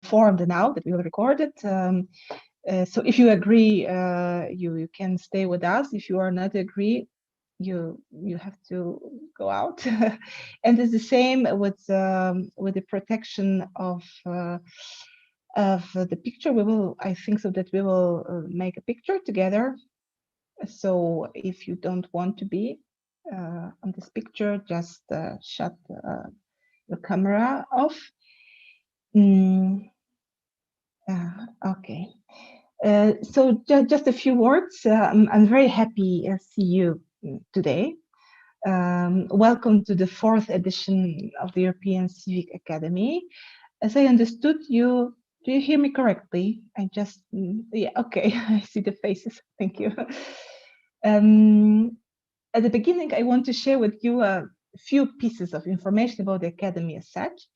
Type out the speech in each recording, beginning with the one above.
informed now that we will record it. So if you agree, you can stay with us. If you are not agree, you have to go out. And it's the same with the protection of the picture. I think so that we will make a picture together. So if you don't want to be on this picture, just shut the camera off. Okay. So just a few words. I'm very happy to see you today. Welcome to the 4th edition of the European Civic Academy. As I understood you, do you hear me correctly? I just, yeah, okay, I see the faces, thank you. At the beginning, I want to share with you a few pieces of information about the Academy as such.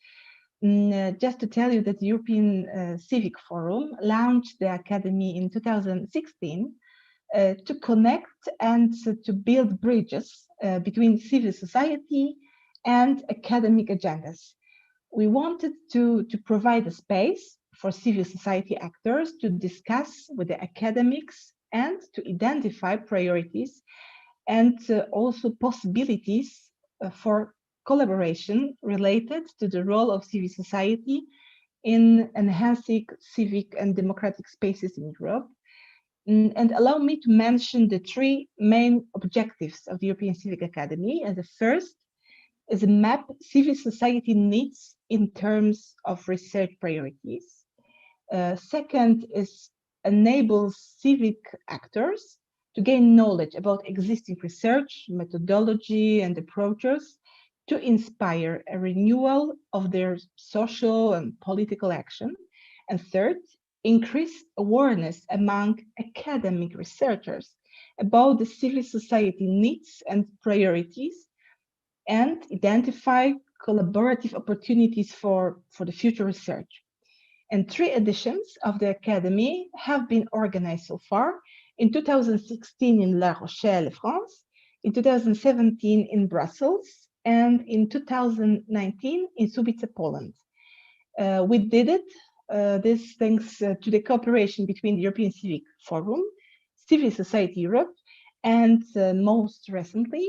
Just to tell you that the European Civic Forum launched the Academy in 2016 to connect and to build bridges between civil society and academic agendas. We wanted to provide a space for civil society actors to discuss with the academics and to identify priorities and also possibilities for collaboration related to the role of civil society in enhancing civic and democratic spaces in Europe. And allow me to mention the 3 main objectives of the European Civic Academy. And the first is a map civil society needs in terms of research priorities. Second is enables civic actors to gain knowledge about existing research, methodology, and approaches to inspire a renewal of their social and political action. And third, increase awareness among academic researchers about the civil society needs and priorities, and identify collaborative opportunities for the future research. And 3 editions of the Academy have been organized so far: in 2016 in La Rochelle, France, in 2017 in Brussels, and in 2019 in Subice, Poland. We did it, this thanks to the cooperation between the European Civic Forum, Civil Society Europe, and most recently,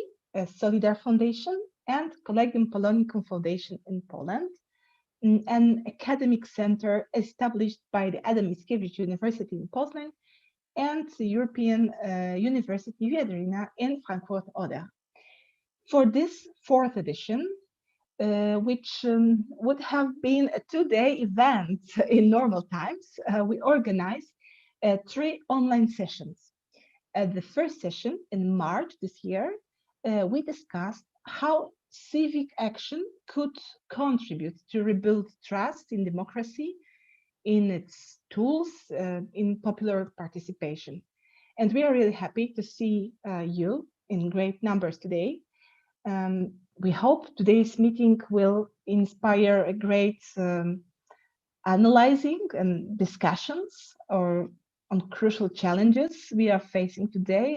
Solidar Foundation and Collegium Polonicum Foundation in Poland, an academic center established by the Adam Mickiewicz University in Poznań and the European University Wiedrina in Frankfurt-Oder. For this 4th edition, which would have been a 2-day event in normal times, we organized 3 online sessions. At the first session in March this year, we discussed how civic action could contribute to rebuild trust in democracy, in its tools, in popular participation. And we are really happy to see you in great numbers today. We hope today's meeting will inspire a great analyzing and discussions on crucial challenges we are facing today,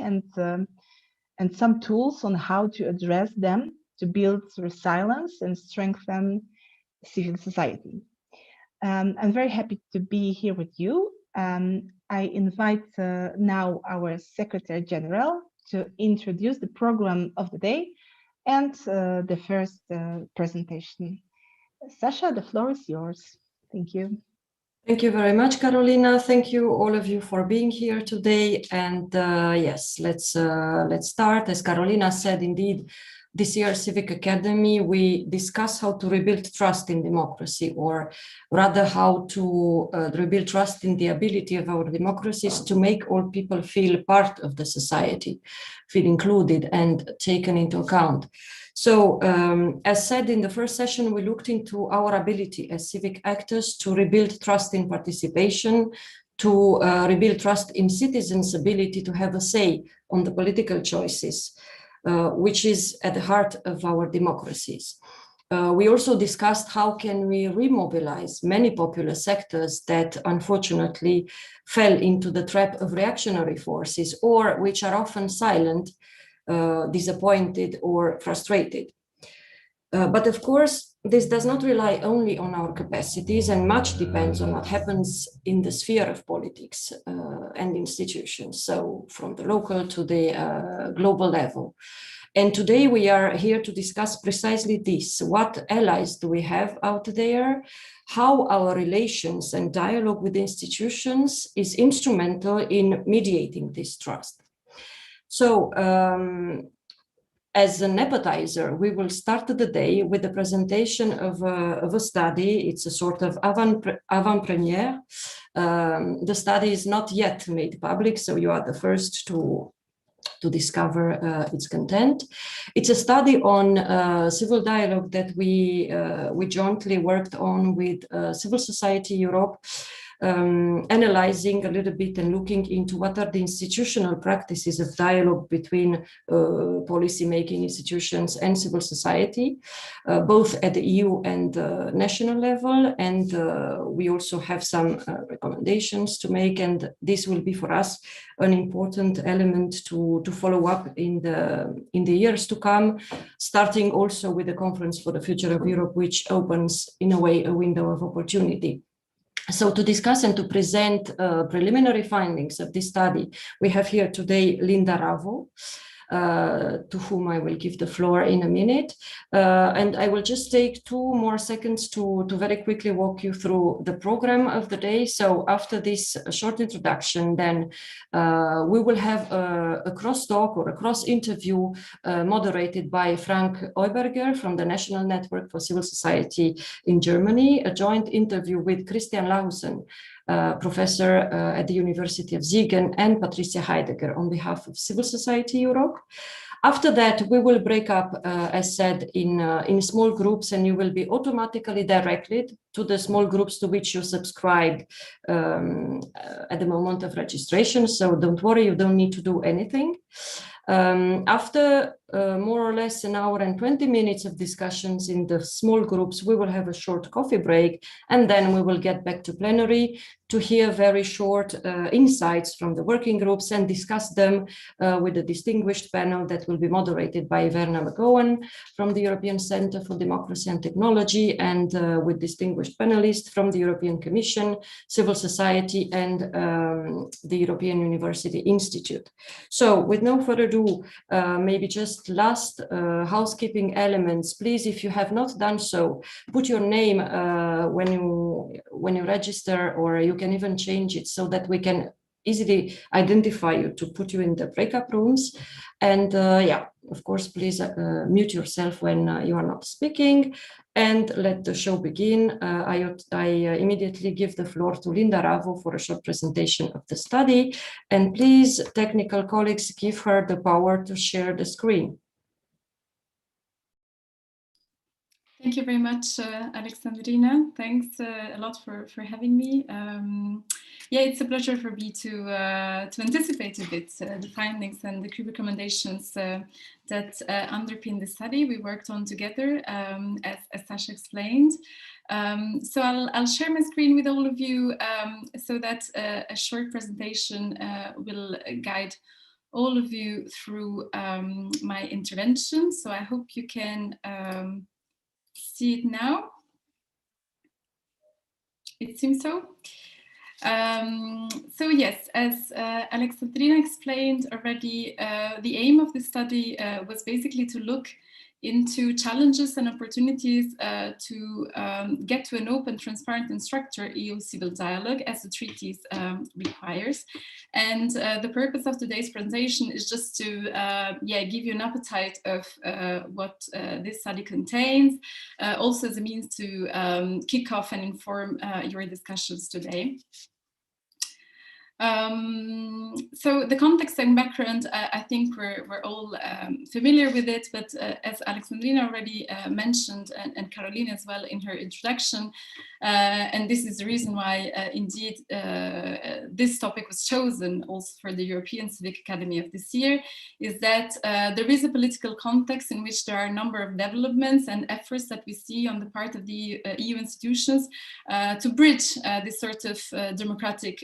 and some tools on how to address them to build resilience and strengthen civil society. I'm very happy to be here with you. I invite now our Secretary General to introduce the program of the day and the first presentation. Sasha, the floor is yours. Thank you. Thank you very much, Carolina. Thank you all of you for being here today. And yes, let's start. As Carolina said, indeed, this year's Civic Academy, we discuss how to rebuild trust in democracy, or rather how to rebuild trust in the ability of our democracies to make all people feel part of the society, feel included and taken into account. So, as said in the first session, we looked into our ability as civic actors to rebuild trust in participation, to rebuild trust in citizens' ability to have a say on the political choices, which is at the heart of our democracies. We also discussed how can we remobilize many popular sectors that unfortunately fell into the trap of reactionary forces, or which are often silent, disappointed or frustrated. But of course, this does not rely only on our capacities, and much depends on what happens in the sphere of politics and institutions, so from the local to the global level. And today we are here to discuss precisely this. What allies do we have out there? How our relations and dialogue with institutions is instrumental in mediating this trust. So, as an appetizer, we will start the day with the presentation of a study. It's a sort of avant-premiere. The study is not yet made public, so you are the first to discover its content. It's a study on civil dialogue that we jointly worked on with Civil Society Europe, analyzing a little bit and looking into what are the institutional practices of dialogue between policy-making institutions and civil society, both at the EU and national level. And we also have some recommendations to make, and this will be for us an important element to follow up in the years to come, starting also with the Conference for the Future of Europe, which opens in a way a window of opportunity. So to discuss and to present preliminary findings of this study, we have here today Linda Ravo, to whom I will give the floor in a minute. And I will just take 2 more seconds to very quickly walk you through the program of the day. So after this short introduction, then we will have a cross-talk or a cross-interview moderated by Frank Euberger from the National Network for Civil Society in Germany, a joint interview with Christian Lausen, professor at the University of Siegen, and Patricia Heidegger on behalf of Civil Society Europe. After that, we will break up, as said, in small groups, and you will be automatically directed to the small groups to which you subscribed at the moment of registration. So don't worry, you don't need to do anything. After more or less an hour and 20 minutes of discussions in the small groups, we will have a short coffee break, and then we will get back to plenary to hear very short insights from the working groups and discuss them with a distinguished panel that will be moderated by Verna McGowan from the European Centre for Democracy and Technology, and with distinguished panelists from the European Commission, civil society, and the European University Institute. So with no further ado, maybe just last housekeeping elements. Please, if you have not done so, put your name when you register, or you can even change it so that we can easily identify you to put you in the breakup rooms. And yeah, of course, please mute yourself when you are not speaking, and let the show begin. I immediately give the floor to Linda Ravo for a short presentation of the study. And please, technical colleagues, give her the power to share the screen. Thank you very much, Alexandrina. Thanks a lot for having me. Yeah, it's a pleasure for me to anticipate a bit the findings and the key recommendations that underpin the study we worked on together, as Sasha explained. So I'll share my screen with all of you so that a short presentation will guide all of you through my intervention. So I hope you can see it now. It seems so. So yes, as Alexandrina explained already, the aim of the study was basically to look into challenges and opportunities to get to an open, transparent and structured EU civil dialogue as the treaties requires. And the purpose of today's presentation is just to give you an appetite of what this study contains, also as a means to kick off and inform your discussions today. So the context and background, I think we're all familiar with it, but as Alexandrina already mentioned, and Caroline as well in her introduction, And this is the reason why, indeed, this topic was chosen also for the European Civic Academy of this year, is that there is a political context in which there are a number of developments and efforts that we see on the part of the EU institutions to bridge this sort of democratic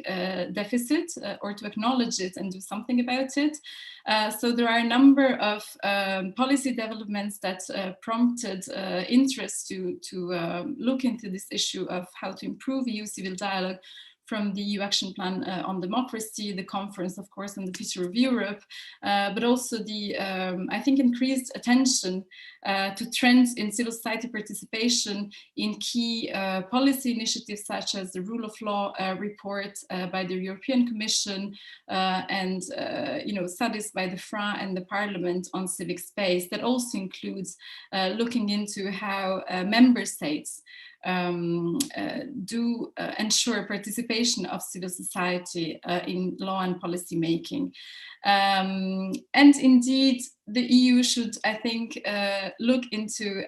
deficit, or to acknowledge it and do something about it. So there are a number of policy developments that prompted interest to look into this issue of how to improve EU civil dialogue, from the EU Action Plan on Democracy, the conference, of course, on the future of Europe, but also the, I think, increased attention to trends in civil society participation in key policy initiatives, such as the Rule of Law report by the European Commission, and studies by the FRA and the Parliament on civic space. That also includes looking into how member states do ensure participation of civil society in law and policy making. And indeed, the EU should, I think, look into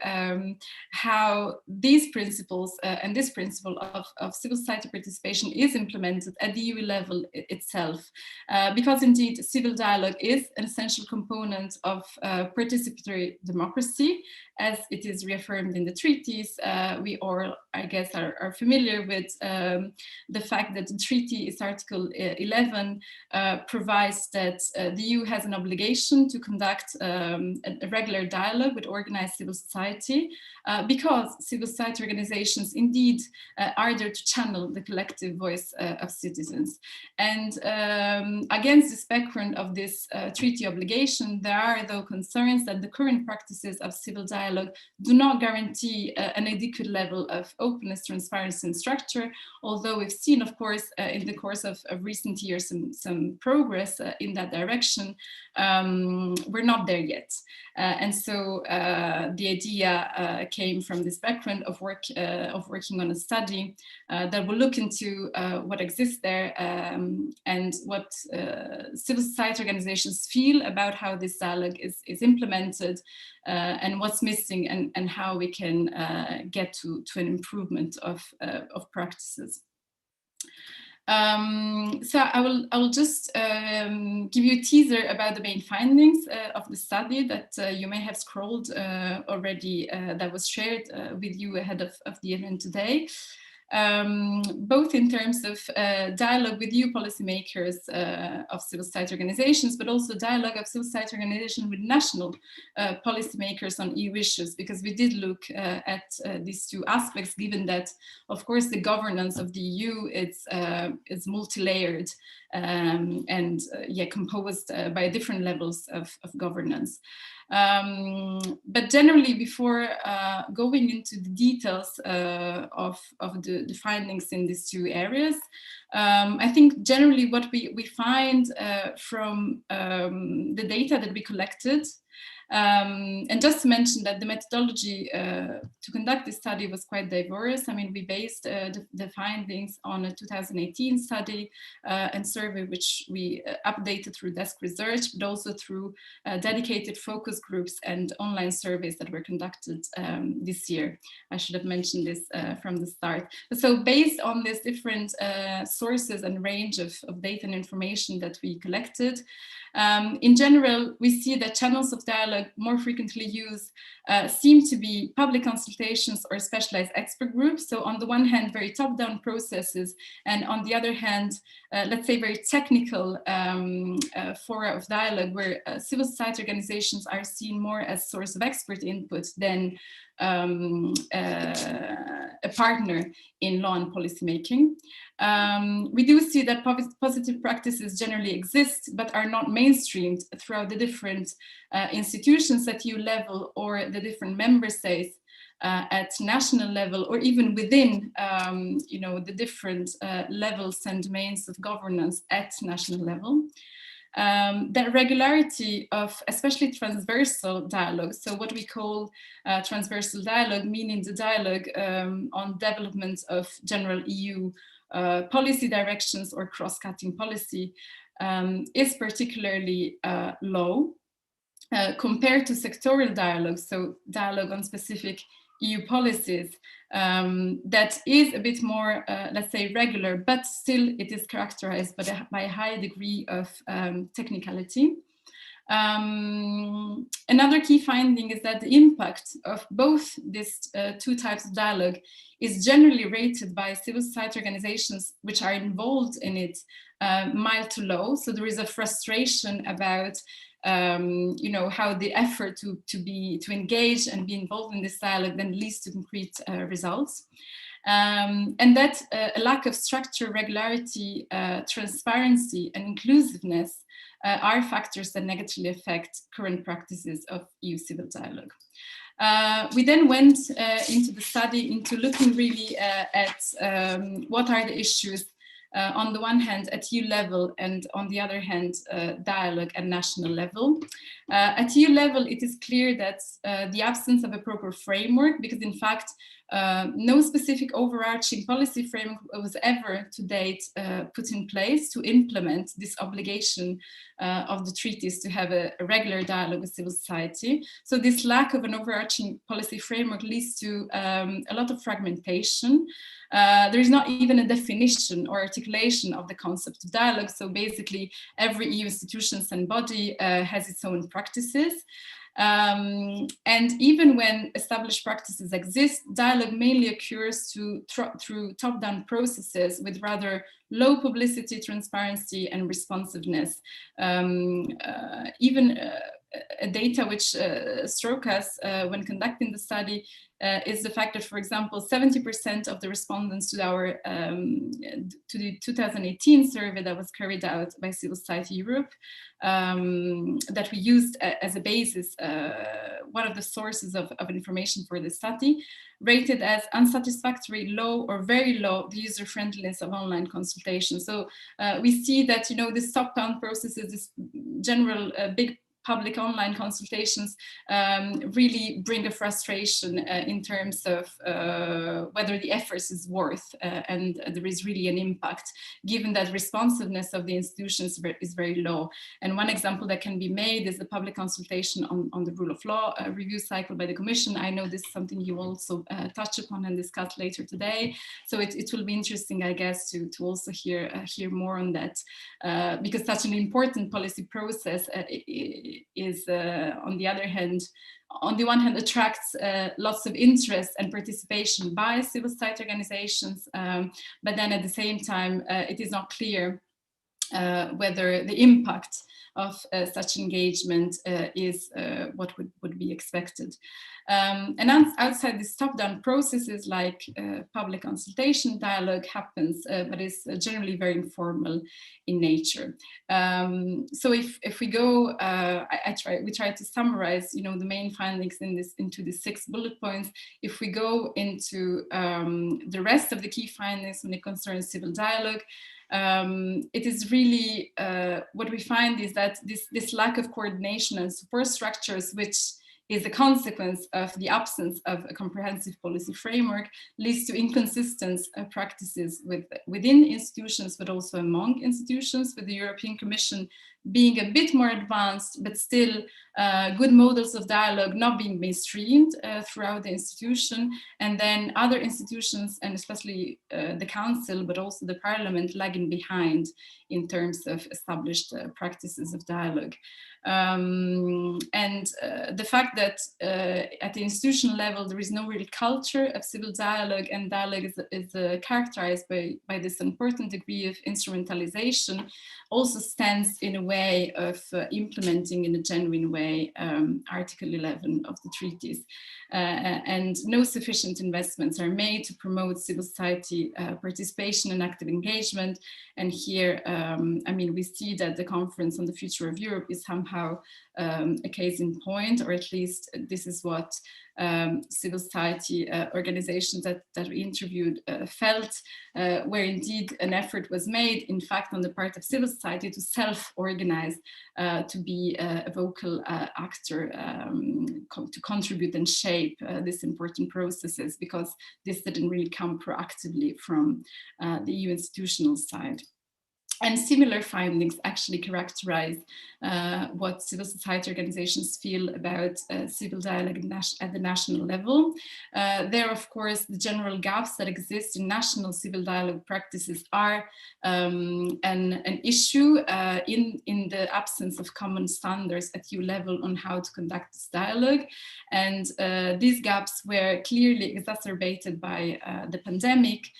how these principles and this principle of civil society participation is implemented at the EU level itself. Because indeed, civil dialogue is an essential component of participatory democracy, as it is reaffirmed in the treaties. We all, I guess, are familiar with the fact that the treaty, its Article 11, provides that the EU has an obligation to conduct a regular dialogue with organized civil society, because civil society organizations indeed are there to channel the collective voice of citizens. And against this background of this treaty obligation, there are, though, concerns that the current practices of civil dialogue do not guarantee an adequate level of openness, transparency, and structure, although we've seen, of course, in the course of recent years some progress in that direction. We're not there yet. And so the idea came from this background of working on a study that will look into what exists there, and what civil society organizations feel about how this dialogue is implemented, and what's missing, and how we can get to an improvement of practices. So I will just give you a teaser about the main findings of the study that you may have scrolled already, that was shared with you ahead of the event today. Both in terms of dialogue with EU policymakers of civil society organizations, but also dialogue of civil society organizations with national policymakers on EU issues, because we did look at these two aspects, given that, of course, the governance of the EU is multi-layered and composed by different levels of governance. But generally, before going into the details of the findings in these two areas, I think generally what we find from the data that we collected, and just to mention that the methodology to conduct this study was quite diverse. I mean, we based the findings on a 2018 study and survey, which we updated through desk research, but also through dedicated focus groups and online surveys that were conducted this year. I should have mentioned this from the start. So based on these different sources and range of data and information that we collected, in general, we see that channels of dialogue more frequently used seem to be public consultations or specialized expert groups. So on the one hand, very top-down processes, and on the other hand, let's say very technical fora of dialogue, where civil society organizations are seen more as source of expert input than a partner in law and policy making. We do see that positive practices generally exist, but are not mainstreamed throughout the different institutions at EU level, or the different member states at national level, or even within the different levels and domains of governance at national level. That regularity of especially transversal dialogue, so what we call transversal dialogue, meaning the dialogue on development of general EU policy directions or cross-cutting policy, is particularly low compared to sectoral dialogue, so dialogue on specific EU policies that is a bit more, let's say, regular, but still it is characterized by a high degree of technicality. Another key finding is that the impact of both these two types of dialogue is generally rated by civil society organizations which are involved in it mild to low. So there is a frustration about how the effort to engage and be involved in this dialogue then leads to concrete results. And that a lack of structure, regularity, transparency, and inclusiveness are factors that negatively affect current practices of EU civil dialogue. We then went into the study into looking really at what are the issues on the one hand at EU level and on the other hand dialogue at national level. At EU level, it is clear that the absence of a proper framework, because in fact no specific overarching policy framework was ever to date put in place to implement this obligation of the treaties to have a regular dialogue with civil society. So this lack of an overarching policy framework leads to a lot of fragmentation. There is not even a definition or articulation of the concept of dialogue. So basically every EU institution and body has its own practices. And even when established practices exist, dialogue mainly occurs through top-down processes with rather low publicity, transparency, and responsiveness. Even data which struck us when conducting the study is the fact that, for example, 70% of the respondents to our to the 2018 survey that was carried out by Civil Society Europe, that we used as a basis, one of the sources of information for the study, rated as unsatisfactory, low, or very low the user friendliness of online consultation. So we see that this top-down processes, this general big public online consultations really bring a frustration in terms of whether the efforts is worth and there is really an impact, given that responsiveness of the institutions is very low. And one example that can be made is the public consultation on the rule of law review cycle by the Commission. I know this is something you also touch upon and discuss later today. So it will be interesting, I guess, to also hear more on that, because such an important policy process is on the one hand attracts lots of interest and participation by civil society organizations, but then at the same time it is not clear whether the impact of such engagement is what would be expected. And outside these top-down processes, like public consultation, dialogue happens, but is generally very informal in nature. So if we go, we try to summarize, the main findings into the 6 bullet points. If we go into the rest of the key findings when it concerns civil dialogue, it is really what we find is that this lack of coordination and support structures, which is a consequence of the absence of a comprehensive policy framework, leads to inconsistent practices within institutions, but also among institutions, with the European Commission being a bit more advanced, but still good models of dialogue not being mainstreamed throughout the institution, and then other institutions, and especially the Council, but also the Parliament, lagging behind in terms of established practices of dialogue. And the fact that at the institutional level there is no real culture of civil dialogue, and dialogue is characterized by this important degree of instrumentalization, also stands in a way of implementing in a genuine way Article 11 of the treaties. And no sufficient investments are made to promote civil society participation and active engagement. And here, we see that the Conference on the Future of Europe is somehow a case in point, or at least this is what civil society organizations that we interviewed felt, where indeed an effort was made, in fact, on the part of civil society to self-organize, to be a vocal actor, to contribute and shape these important processes, because this didn't really come proactively from the EU institutional side. And similar findings actually characterize what civil society organizations feel about civil dialogue at the national level. There, of course, the general gaps that exist in national civil dialogue practices are an issue in the absence of common standards at EU level on how to conduct this dialogue. And these gaps were clearly exacerbated by the pandemic.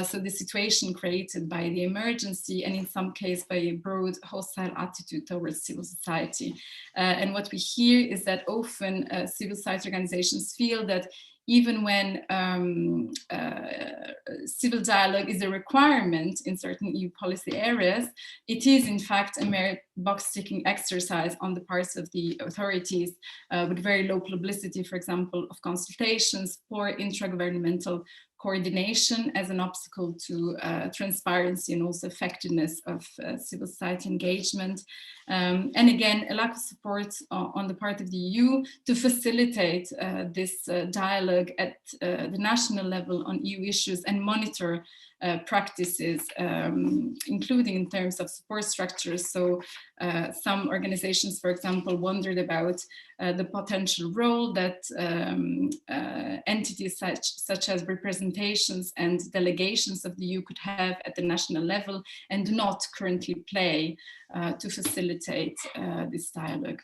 So the situation created by the emergency, and in some case by a broad hostile attitude towards civil society. And what we hear is that often civil society organizations feel that even when civil dialogue is a requirement in certain EU policy areas, it is in fact a mere box-ticking exercise on the parts of the authorities with very low publicity, for example, of consultations, poor intragovernmental coordination as an obstacle to transparency and also effectiveness of civil society engagement. And again, a lack of support on the part of the EU to facilitate this dialogue at the national level on EU issues and monitor practices, including in terms of support structures. So some organizations, for example, wondered about the potential role that entities such as representations and delegations of the EU could have at the national level and do not currently play to facilitate this dialogue.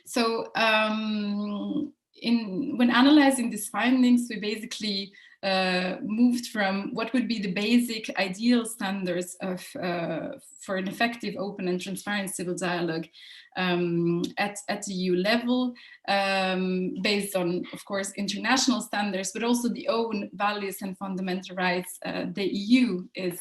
So when analyzing these findings, we basically moved from what would be the basic ideal standards of, for an effective, open and transparent civil dialogue at the EU level, based on, of course, international standards, but also the own values and fundamental rights the EU is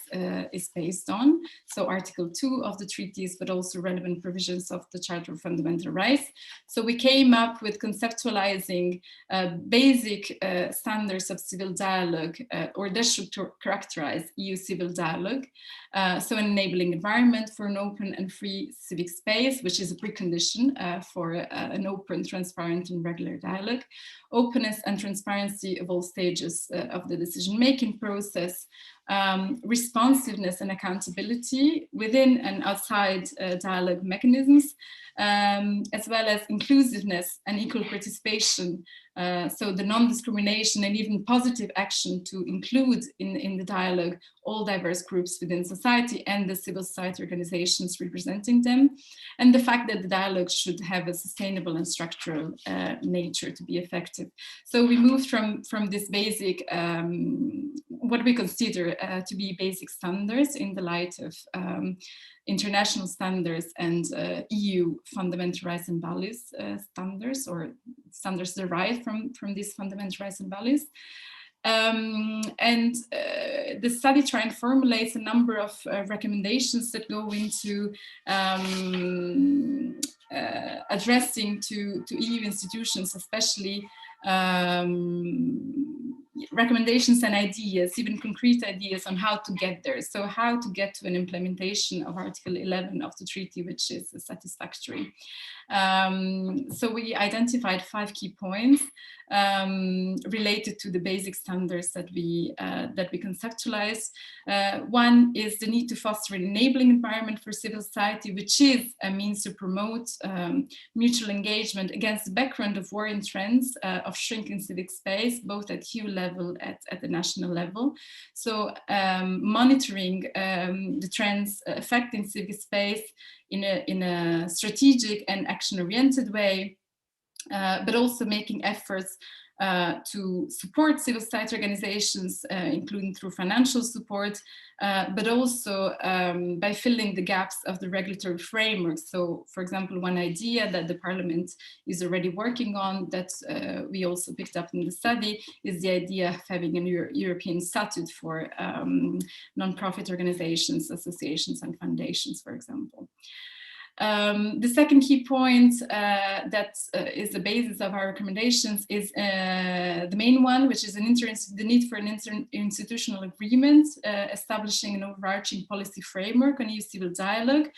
based on. So Article 2 of the treaties, but also relevant provisions of the Charter of Fundamental Rights. So we came up with conceptualizing basic standards of civil dialogue, or that should characterize EU civil dialogue. So an enabling environment for an open and free civic space, which is a precondition for an open, transparent and regular dialogue. Openness and transparency of all stages of the decision-making process. Responsiveness and accountability within and outside dialogue mechanisms, as well as inclusiveness and equal participation. So the non-discrimination and even positive action to include in the dialogue all diverse groups within society and the civil society organizations representing them. And the fact that the dialogue should have a sustainable and structural nature to be effective. So we moved from this basic, what we consider to be basic standards in the light of international standards and EU fundamental rights and values standards, or standards derived from these fundamental rights and values. The study tries and formulates a number of recommendations that go into addressing to EU institutions, especially recommendations and ideas, even concrete ideas on how to get there. So how to get to an implementation of Article 11 of the treaty, which is satisfactory. So we identified 5 key points related to the basic standards that we conceptualized. One is the need to foster an enabling environment for civil society, which is a means to promote mutual engagement against the background of worrying trends of shrinking civic space, both at EU level at the national level. So monitoring the trends affecting civic space in a strategic and action-oriented way, but also making efforts to support civil society organizations, including through financial support, but also by filling the gaps of the regulatory framework. So, for example, one idea that the Parliament is already working on that we also picked up in the study is the idea of having a European statute for non-profit organizations, associations, and foundations, for example. The second key point that is the basis of our recommendations is the main one, which is the need for an interinstitutional agreement establishing an overarching policy framework on EU civil dialogue,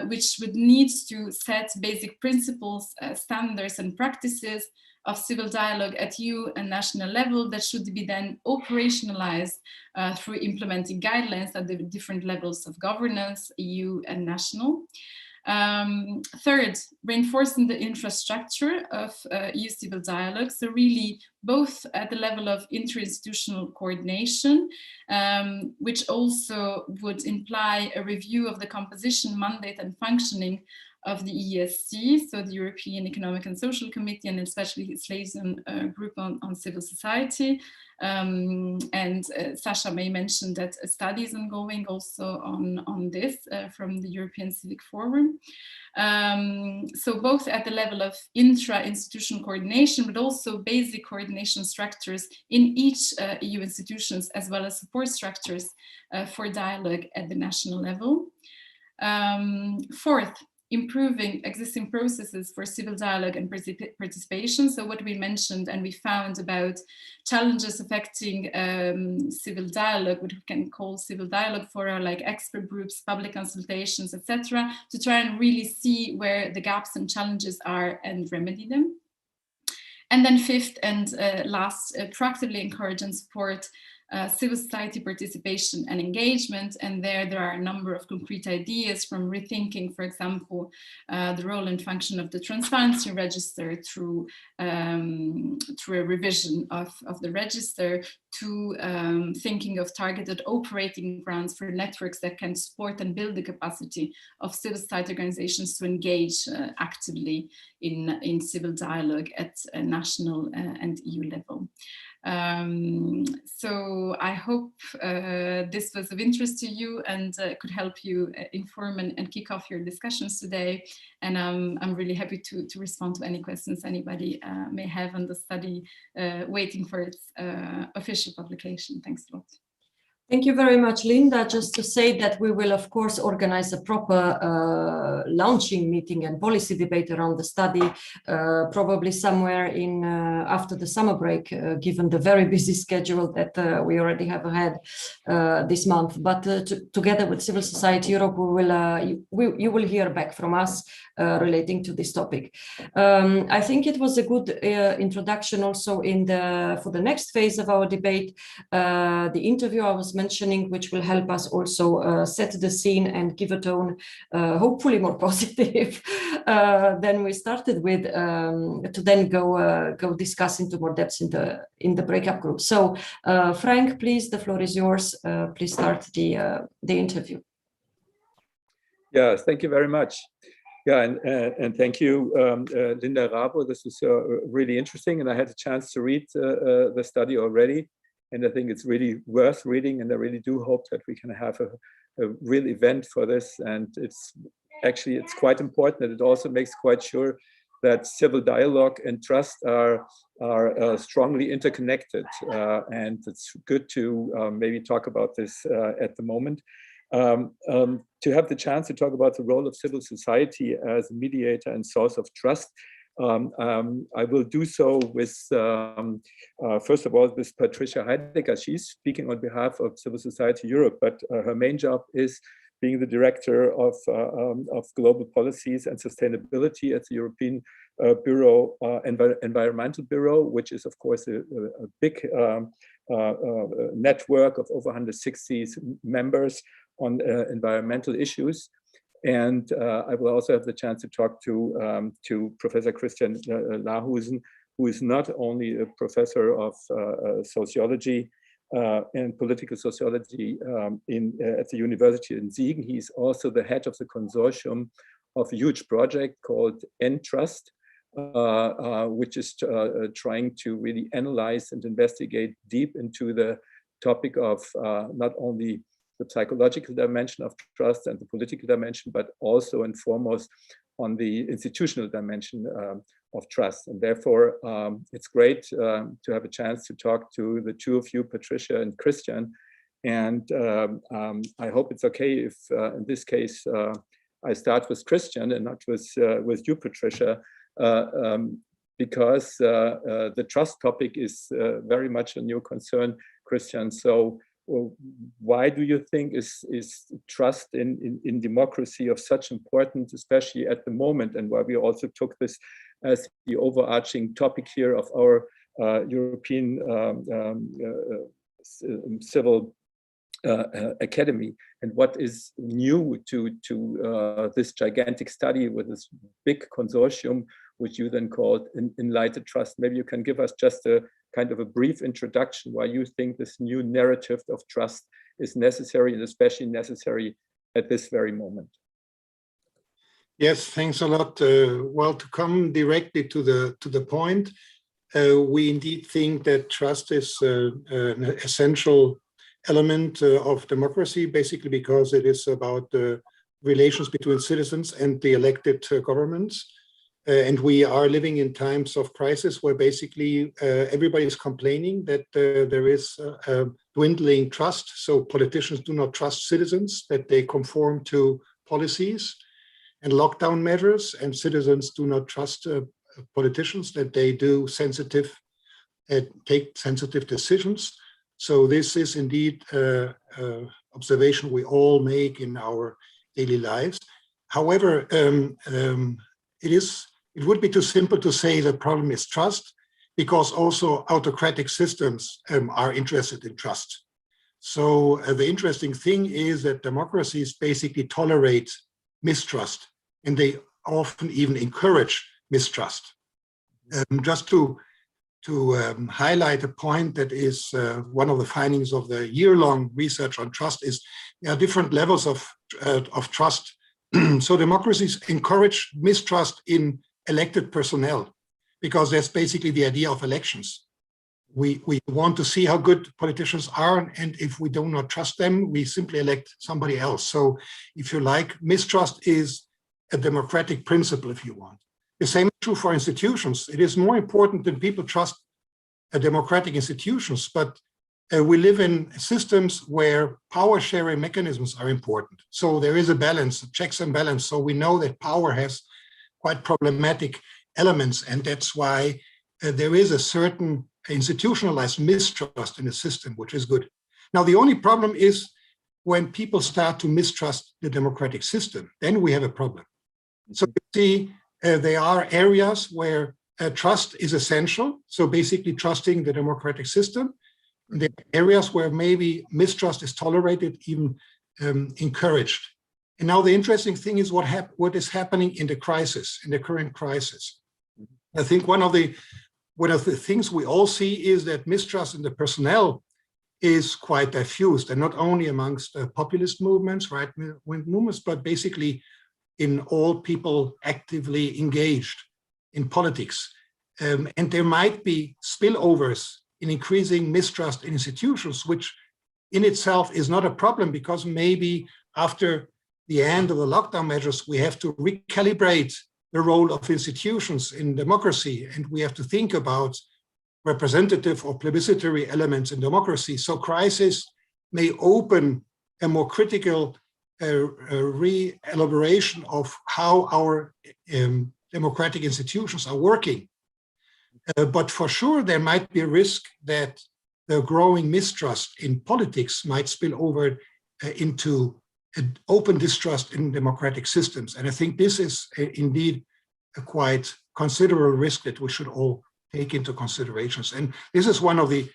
which would need to set basic principles, standards and practices of civil dialogue at EU and national level that should be then operationalized through implementing guidelines at the different levels of governance, EU and national. Third, reinforcing the infrastructure of EU civil dialogue. So really both at the level of interinstitutional coordination, which also would imply a review of the composition, mandate and functioning of the EESC, so the European Economic and Social Committee, and especially its liaison group on civil society. Sasha may mention that a study is ongoing also on this from the European Civic Forum. So both at the level of intra-institutional coordination, but also basic coordination structures in each EU institutions, as well as support structures for dialogue at the national level. Fourth, improving existing processes for civil dialogue and participation. So what we mentioned and we found about challenges affecting civil dialogue, what we can call civil dialogue fora, like expert groups, public consultations, etc., to try and really see where the gaps and challenges are and remedy them. And then fifth and last, proactively encourage and support civil society participation and engagement. And there are a number of concrete ideas, from rethinking, for example, the role and function of the transparency register through a revision of the register, to thinking of targeted operating grants for networks that can support and build the capacity of civil society organizations to engage actively in civil dialogue at a national and EU level. So I hope this was of interest to you and could help you inform and kick off your discussions today. And I'm really happy to respond to any questions anybody may have on the study, waiting for its official publication. Thanks a lot. Thank you very much, Linda. Just to say that we will, of course, organize a proper launching meeting and policy debate around the study, probably somewhere in after the summer break, given the very busy schedule that we already have had this month. But together with Civil Society Europe, you will hear back from us relating to this topic. I think it was a good introduction also for the next phase of our debate, the interview I was mentioning, which will help us also set the scene and give a tone, hopefully more positive than we started with, to then go discuss into more depth in the breakup group. So Frank, please, the floor is yours. Please start the interview. Yes, thank you very much. Yeah, and thank you, Linda Rabo. This is really interesting, and I had a chance to read the study already. And I think it's really worth reading, and I really do hope that we can have a real event for this. And it's quite important that it also makes quite sure that civil dialogue and trust are strongly interconnected. And it's good to maybe talk about this at the moment. To have the chance to talk about the role of civil society as a mediator and source of trust. I will do so with, first of all, with Patricia Heidegger. She's speaking on behalf of Civil Society Europe, but her main job is being the director of global policies and sustainability at the European Environmental Bureau, which is, of course, a big network of over 160 members on environmental issues. And I will also have the chance to talk to Professor Christian Lahusen, who is not only a professor of sociology and political sociology at the University in Siegen. He's also the head of the consortium of a huge project called entrust, which is trying to really analyze and investigate deep into the topic of not only the psychological dimension of trust and the political dimension, but also and foremost on the institutional dimension of trust. And therefore, it's great to have a chance to talk to the two of you, Patricia and Christian. And I hope it's okay if, in this case, I start with Christian and not with you, Patricia, because the trust topic is very much a new concern, Christian. So why do you think is trust in democracy of such importance, especially at the moment, and why we also took this as the overarching topic here of our European Civil Academy, and what is new to this gigantic study with this big consortium, which you then called enlightened trust? Maybe you can give us just a kind of a brief introduction why you think this new narrative of trust is necessary, and especially necessary at this very moment. Yes, thanks a lot. Well, to come directly to the point, we indeed think that trust is an essential element of democracy, basically because it is about the relations between citizens and the elected governments. And we are living in times of crisis where basically everybody is complaining that there is a dwindling trust. So politicians do not trust citizens, that they conform to policies and lockdown measures, and citizens do not trust politicians, that they do take sensitive decisions. So this is indeed observation we all make in our daily lives. However, it would be too simple to say the problem is trust, because also autocratic systems are interested in trust. So the interesting thing is that democracies basically tolerate mistrust, and they often even encourage mistrust. Just to highlight a point that is one of the findings of the year-long research on trust is there are different levels of trust. So democracies encourage mistrust in elected personnel, because that's basically the idea of elections. We want to see how good politicians are, and if we do not trust them, we simply elect somebody else. So if you like, mistrust is a democratic principle, if you want. The same is true for institutions. It is more important that people trust democratic institutions, but we live in systems where power sharing mechanisms are important. So there is a balance, checks and balance. So we know that power has quite problematic elements, and that's why there is a certain institutionalized mistrust in the system, which is good. Now, the only problem is when people start to mistrust the democratic system, then we have a problem. So you see, there are areas where trust is essential. So basically trusting the democratic system. And there are areas where maybe mistrust is tolerated, even encouraged. And now the interesting thing is what is happening in the crisis, in the current crisis. I think one of the things we all see is that mistrust in the personnel is quite diffused, and not only amongst populist movements, right-wing movements, but basically in all people actively engaged in politics. And there might be spillovers in increasing mistrust in institutions, which in itself is not a problem, because maybe after the end of the lockdown measures, we have to recalibrate the role of institutions in democracy, and we have to think about representative or plebiscitary elements in democracy. So crisis may open a more critical re-elaboration of how our democratic institutions are working. But for sure, there might be a risk that the growing mistrust in politics might spill over into an open distrust in democratic systems. And I think this is indeed a quite considerable risk that we should all take into considerations. And this is one of the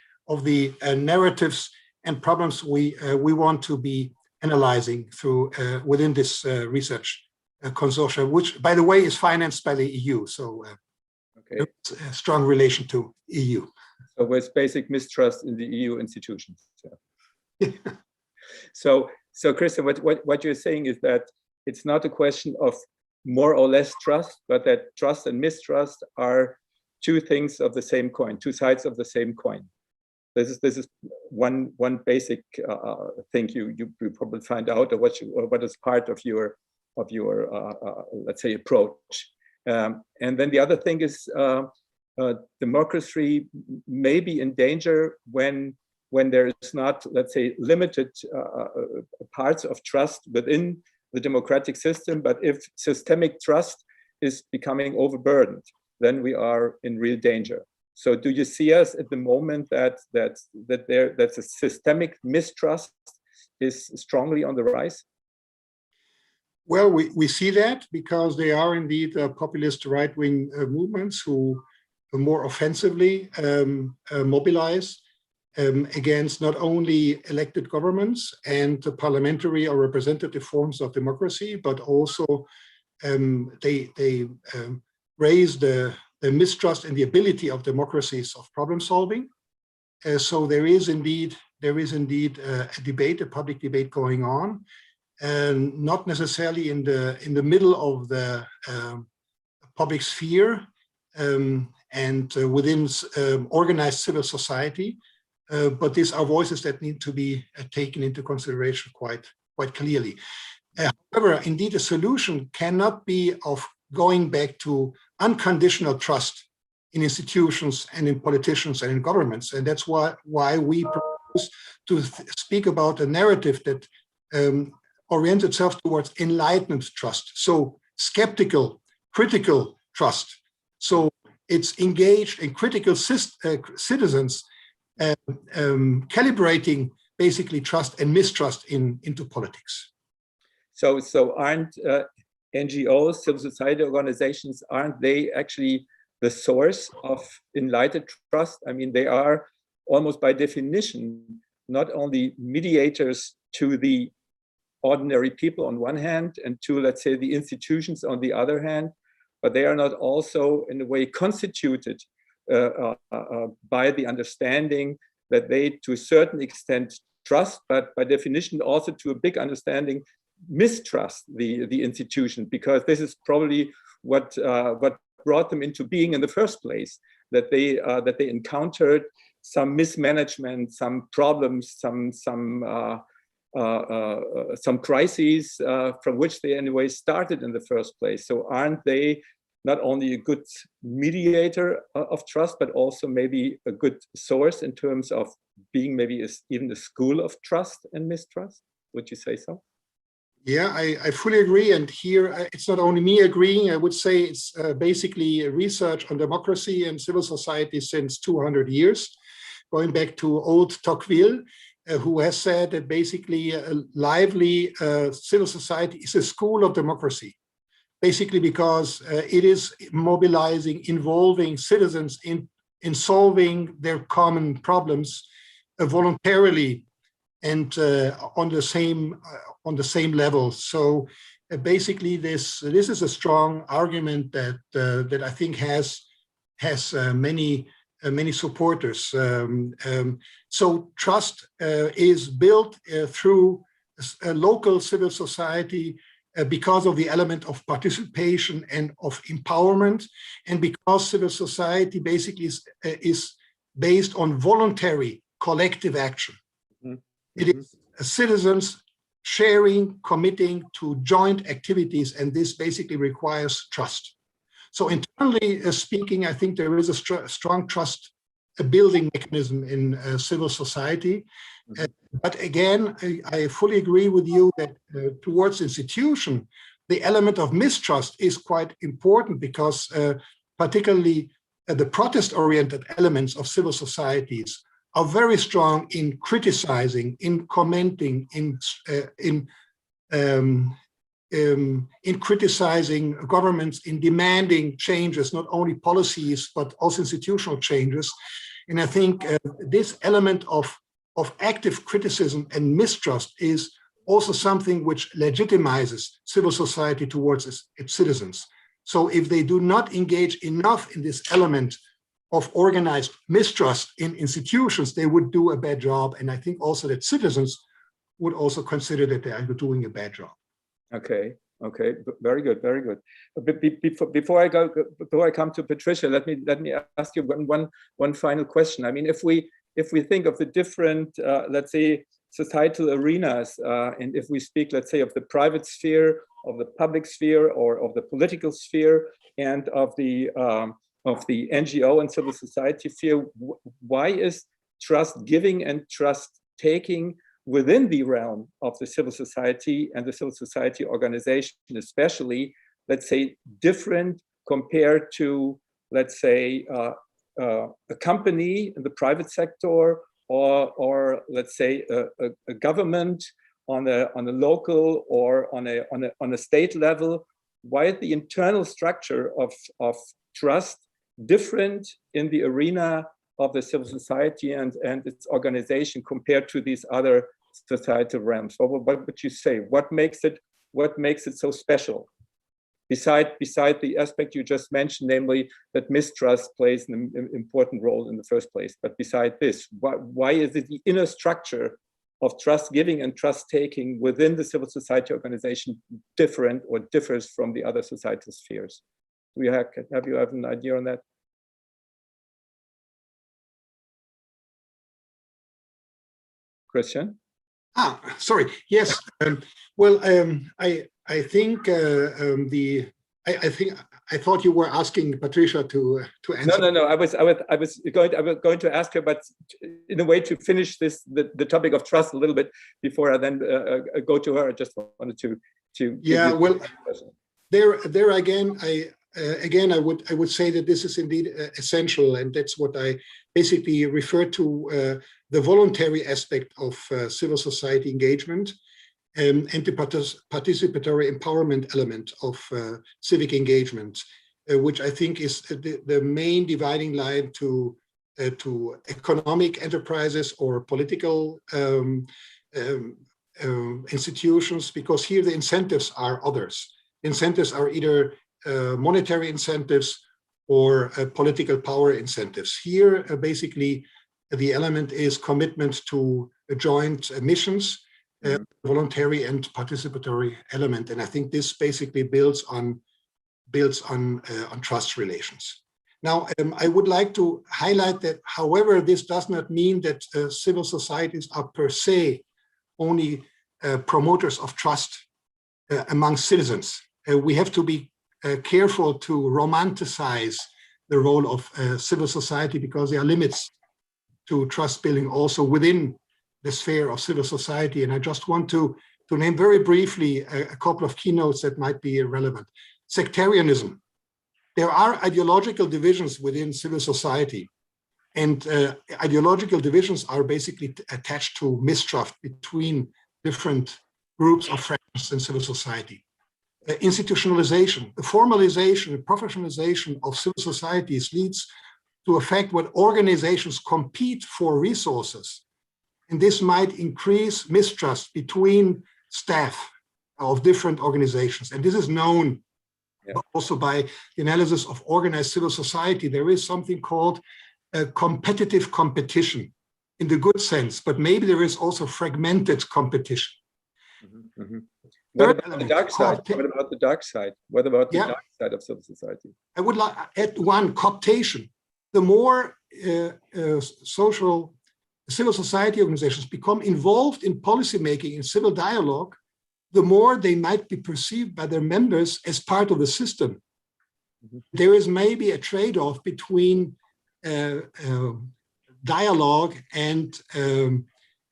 narratives and problems we want to be analyzing through within this research consortium, which, by the way, is financed by the EU. So okay. It's a strong relation to EU. So there's basic mistrust in the EU institutions. So Christian, what you're saying is that it's not a question of more or less trust, but that trust and mistrust are two things of the same coin, two sides of the same coin. This is one basic thing you probably find out, or what is part of your let's say approach. And then the other thing is democracy may be in danger when there is not, let's say, limited parts of trust within the democratic system, but if systemic trust is becoming overburdened, then we are in real danger. So do you see us at the moment that a systemic mistrust is strongly on the rise? Well, we see that because they are indeed populist right-wing movements who more offensively mobilize against not only elected governments and the parliamentary or representative forms of democracy, but also they raise the mistrust in the ability of democracies of problem solving. So there is indeed a debate, a public debate going on, and not necessarily in the middle of the public sphere and within organized civil society, but these are voices that need to be taken into consideration quite clearly. However, indeed, a solution cannot be of going back to unconditional trust in institutions and in politicians and in governments, and that's why we propose to speak about a narrative that orients itself towards enlightened trust. So skeptical, critical trust. So it's engaged in critical citizens calibrating basically trust and mistrust into politics. So aren't NGOs, civil society organizations, aren't they actually the source of enlightened trust? I mean, they are almost by definition not only mediators to the ordinary people on one hand and to, let's say, the institutions on the other hand, but they are not also in a way constituted by the understanding that they to a certain extent trust, but by definition also to a big understanding mistrust the institution, because this is probably what brought them into being in the first place, that they encountered some mismanagement, some problems, some crises from which they anyway started in the first place. So aren't they not only a good mediator of trust, but also maybe a good source in terms of being maybe even a school of trust and mistrust? Would you say so? Yeah, I fully agree. And here, it's not only me agreeing, I would say it's basically research on democracy and civil society since 200 years, going back to old Tocqueville, who has said that basically a lively civil society is a school of democracy, basically because it is mobilizing, involving citizens in solving their common problems voluntarily and on the same level. So basically, this is a strong argument that I think has many supporters. So trust is built through a local civil society because of the element of participation and of empowerment, and because civil society basically is based on voluntary collective action. Mm-hmm. It is citizens sharing, committing to joint activities, and this basically requires trust. So internally speaking, I think there is a strong trust building mechanism in civil society. Mm-hmm. But again, I fully agree with you that towards institution, the element of mistrust is quite important because particularly the protest-oriented elements of civil societies are very strong in criticizing, in commenting, in criticizing governments, in demanding changes, not only policies, but also institutional changes. And I think this element of active criticism and mistrust is also something which legitimizes civil society towards its citizens. So if they do not engage enough in this element of organized mistrust in institutions, they would do a bad job. And I think also that citizens would also consider that they are doing a bad job. Okay, very good. Before I come to Patricia, let me ask you one final question. I mean, if we think of the different, let's say, societal arenas, and if we speak, let's say, of the private sphere, of the public sphere, or of the political sphere, and of the NGO and civil society sphere, why is trust giving and trust taking within the realm of the civil society and the civil society organization, especially, let's say, different compared to, let's say, a company in the private sector, or let's say a government on a local or on a state level? Why is the internal structure of trust different in the arena of the civil society and its organization compared to these other societal realms? What would you say? What makes it so special? Beside the aspect you just mentioned, namely that mistrust plays an important role in the first place. But beside this, why is it the inner structure of trust giving and trust taking within the civil society organization different or differs from the other societal spheres? Do you have an idea on that? Christian? Sorry. Yes. I think I thought you were asking Patricia to answer. No. I was going to ask her, but in a way to finish the topic of trust a little bit before I then go to her. I just wanted to. Yeah. Well, there again, I would say that this is indeed essential, and that's what I basically refer to the voluntary aspect of civil society engagement. And the participatory empowerment element of civic engagement, which I think is the main dividing line to economic enterprises or political institutions, because here the incentives are others. Incentives are either monetary incentives or political power incentives. Here, basically, the element is commitment to joint missions, voluntary and participatory element, and I think this basically builds on trust relations. Now, I would like to highlight that, however, this does not mean that civil societies are per se only promoters of trust among citizens. We have to be careful to romanticize the role of civil society, because there are limits to trust building also within the sphere of civil society. And I just want to name very briefly a couple of keynotes that might be relevant. Sectarianism. There are ideological divisions within civil society, and ideological divisions are basically attached to mistrust between different groups of friends in civil society. Institutionalization, the formalization, the professionalization of civil societies leads to a fact where organizations compete for resources. And this might increase mistrust between staff of different organizations. And this is known also by the analysis of organized civil society. There is something called a competitive competition in the good sense, but maybe there is also fragmented competition. What about the dark side? What about the dark side? What about the dark side of civil society? I would like to add one: cooptation. The more civil society organizations become involved in policymaking and civil dialogue, the more they might be perceived by their members as part of the system. There is maybe a trade-off between dialogue and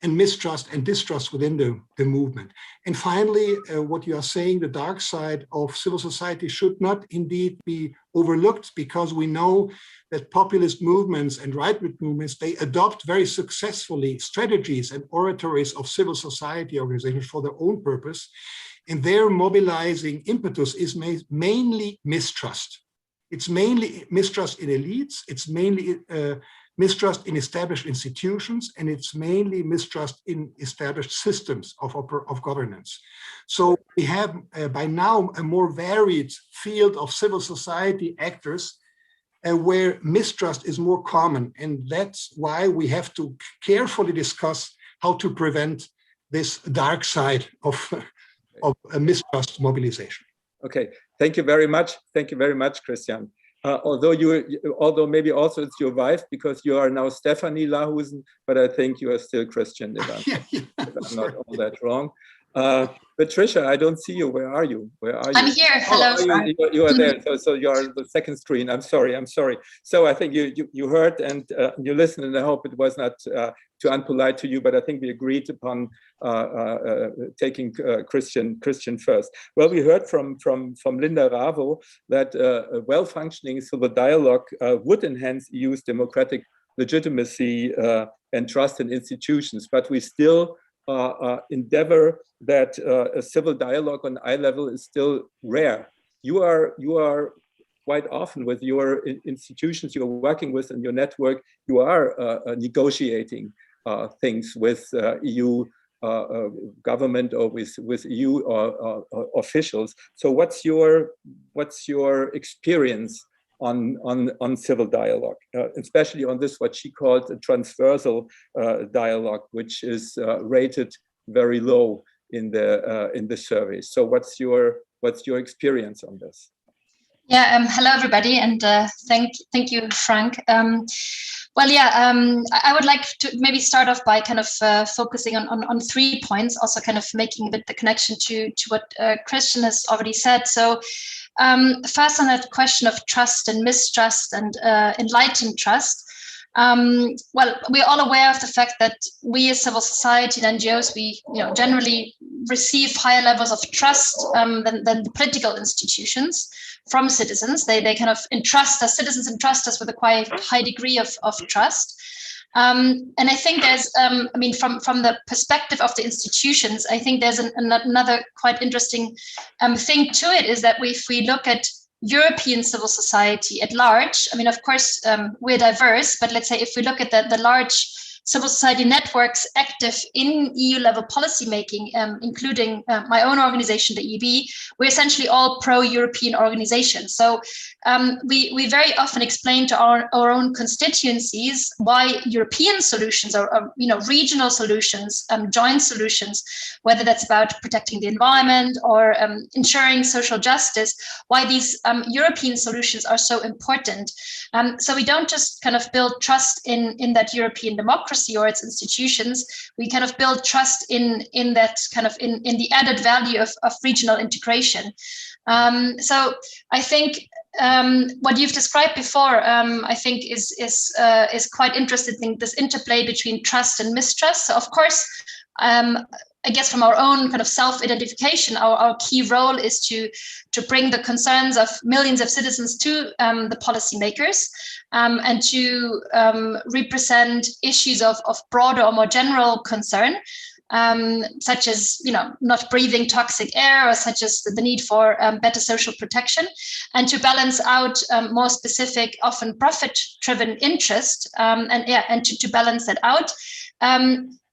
mistrust and distrust within the movement. And finally, what you are saying, the dark side of civil society should not indeed be overlooked, because we know that populist movements and right-wing movements, they adopt very successfully strategies and oratories of civil society organizations for their own purpose. And their mobilizing impetus is mainly mistrust. It's mainly mistrust in elites, it's mainly mistrust in established institutions, and it's mainly mistrust in established systems of governance. So we have by now a more varied field of civil society actors where mistrust is more common. And that's why we have to carefully discuss how to prevent this dark side of mistrust mobilization. Okay, thank you very much. Thank you very much, Christian. Although maybe also it's your wife, because you are now Stephanie Lahusen, but I think you are still Christian, if I'm not all that wrong. Patricia, I don't see you. Where are you? I'm here. Hello. Oh, you are there. So you are on the second screen. I'm sorry. So I think you heard and you listened, and I hope it was not unpolite to you, but I think we agreed upon taking Christian first. Well, we heard from Linda Ravo that a well-functioning civil dialogue would enhance EU's democratic legitimacy and trust in institutions, but we still endeavor that a civil dialogue on eye level is still rare. You are quite often with your institutions you're working with and your network, you are negotiating things with EU government or with EU officials. So what's your experience on civil dialogue, especially on this what she called a transversal dialogue, which is rated very low in the survey. So what's your experience on this? Yeah, hello everybody, and thank you, Frank. I would like to maybe start off by kind of focusing on 3 points, also kind of making a bit the connection to what Christian has already said. So first on that question of trust and mistrust and enlightened trust. Well, we're all aware of the fact that we as civil society and NGOs, we generally receive higher levels of trust than the political institutions from citizens. They kind of entrust us, citizens entrust us with a quite high degree of trust. And I think there's, from the perspective of the institutions, I think there's another quite interesting thing to it, is that if we look at European civil society at large, I mean, of course, we're diverse, but let's say if we look at the large civil society networks active in EU level policymaking, including my own organization, the EB, we're essentially all pro-European organizations. So we very often explain to our own constituencies why European solutions or regional solutions, joint solutions, whether that's about protecting the environment or ensuring social justice, why these European solutions are so important. So we don't just kind of build trust in that European democracy or its institutions, we kind of build trust in that kind of in the added value of regional integration. So I think what you've described before, I think is quite interesting, this interplay between trust and mistrust. So of course, I guess from our own kind of self-identification, our key role is to bring the concerns of millions of citizens to the policymakers and to represent issues of broader or more general concern, such as not breathing toxic air, or such as the need for better social protection, and to balance out more specific, often profit-driven interest, and to balance that out.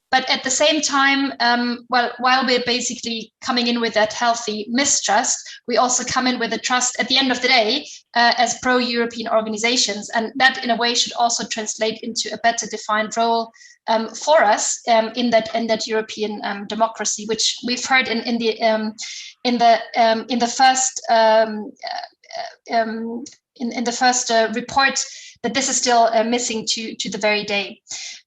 But at the same time, while we're basically coming in with that healthy mistrust, we also come in with a trust at the end of the day as pro-European organizations. And that in a way should also translate into a better defined role for us in that European democracy, which we've heard in the first report, that this is still missing to the very day.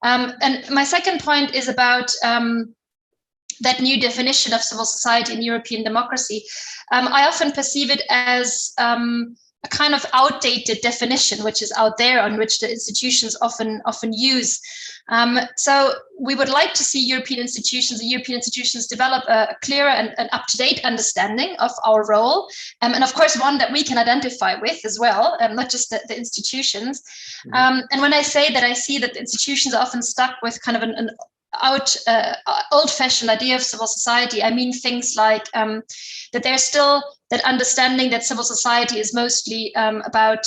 And my second point is about that new definition of civil society and European democracy. I often perceive it as a kind of outdated definition, which is out there, on which the institutions often use. So we would like to see European institutions develop a clearer and up-to-date understanding of our role, and of course one that we can identify with as well, not just the institutions. And when I say that, I see that the institutions are often stuck with kind of an old-fashioned idea of civil society. I mean things like that there's still that understanding that civil society is mostly about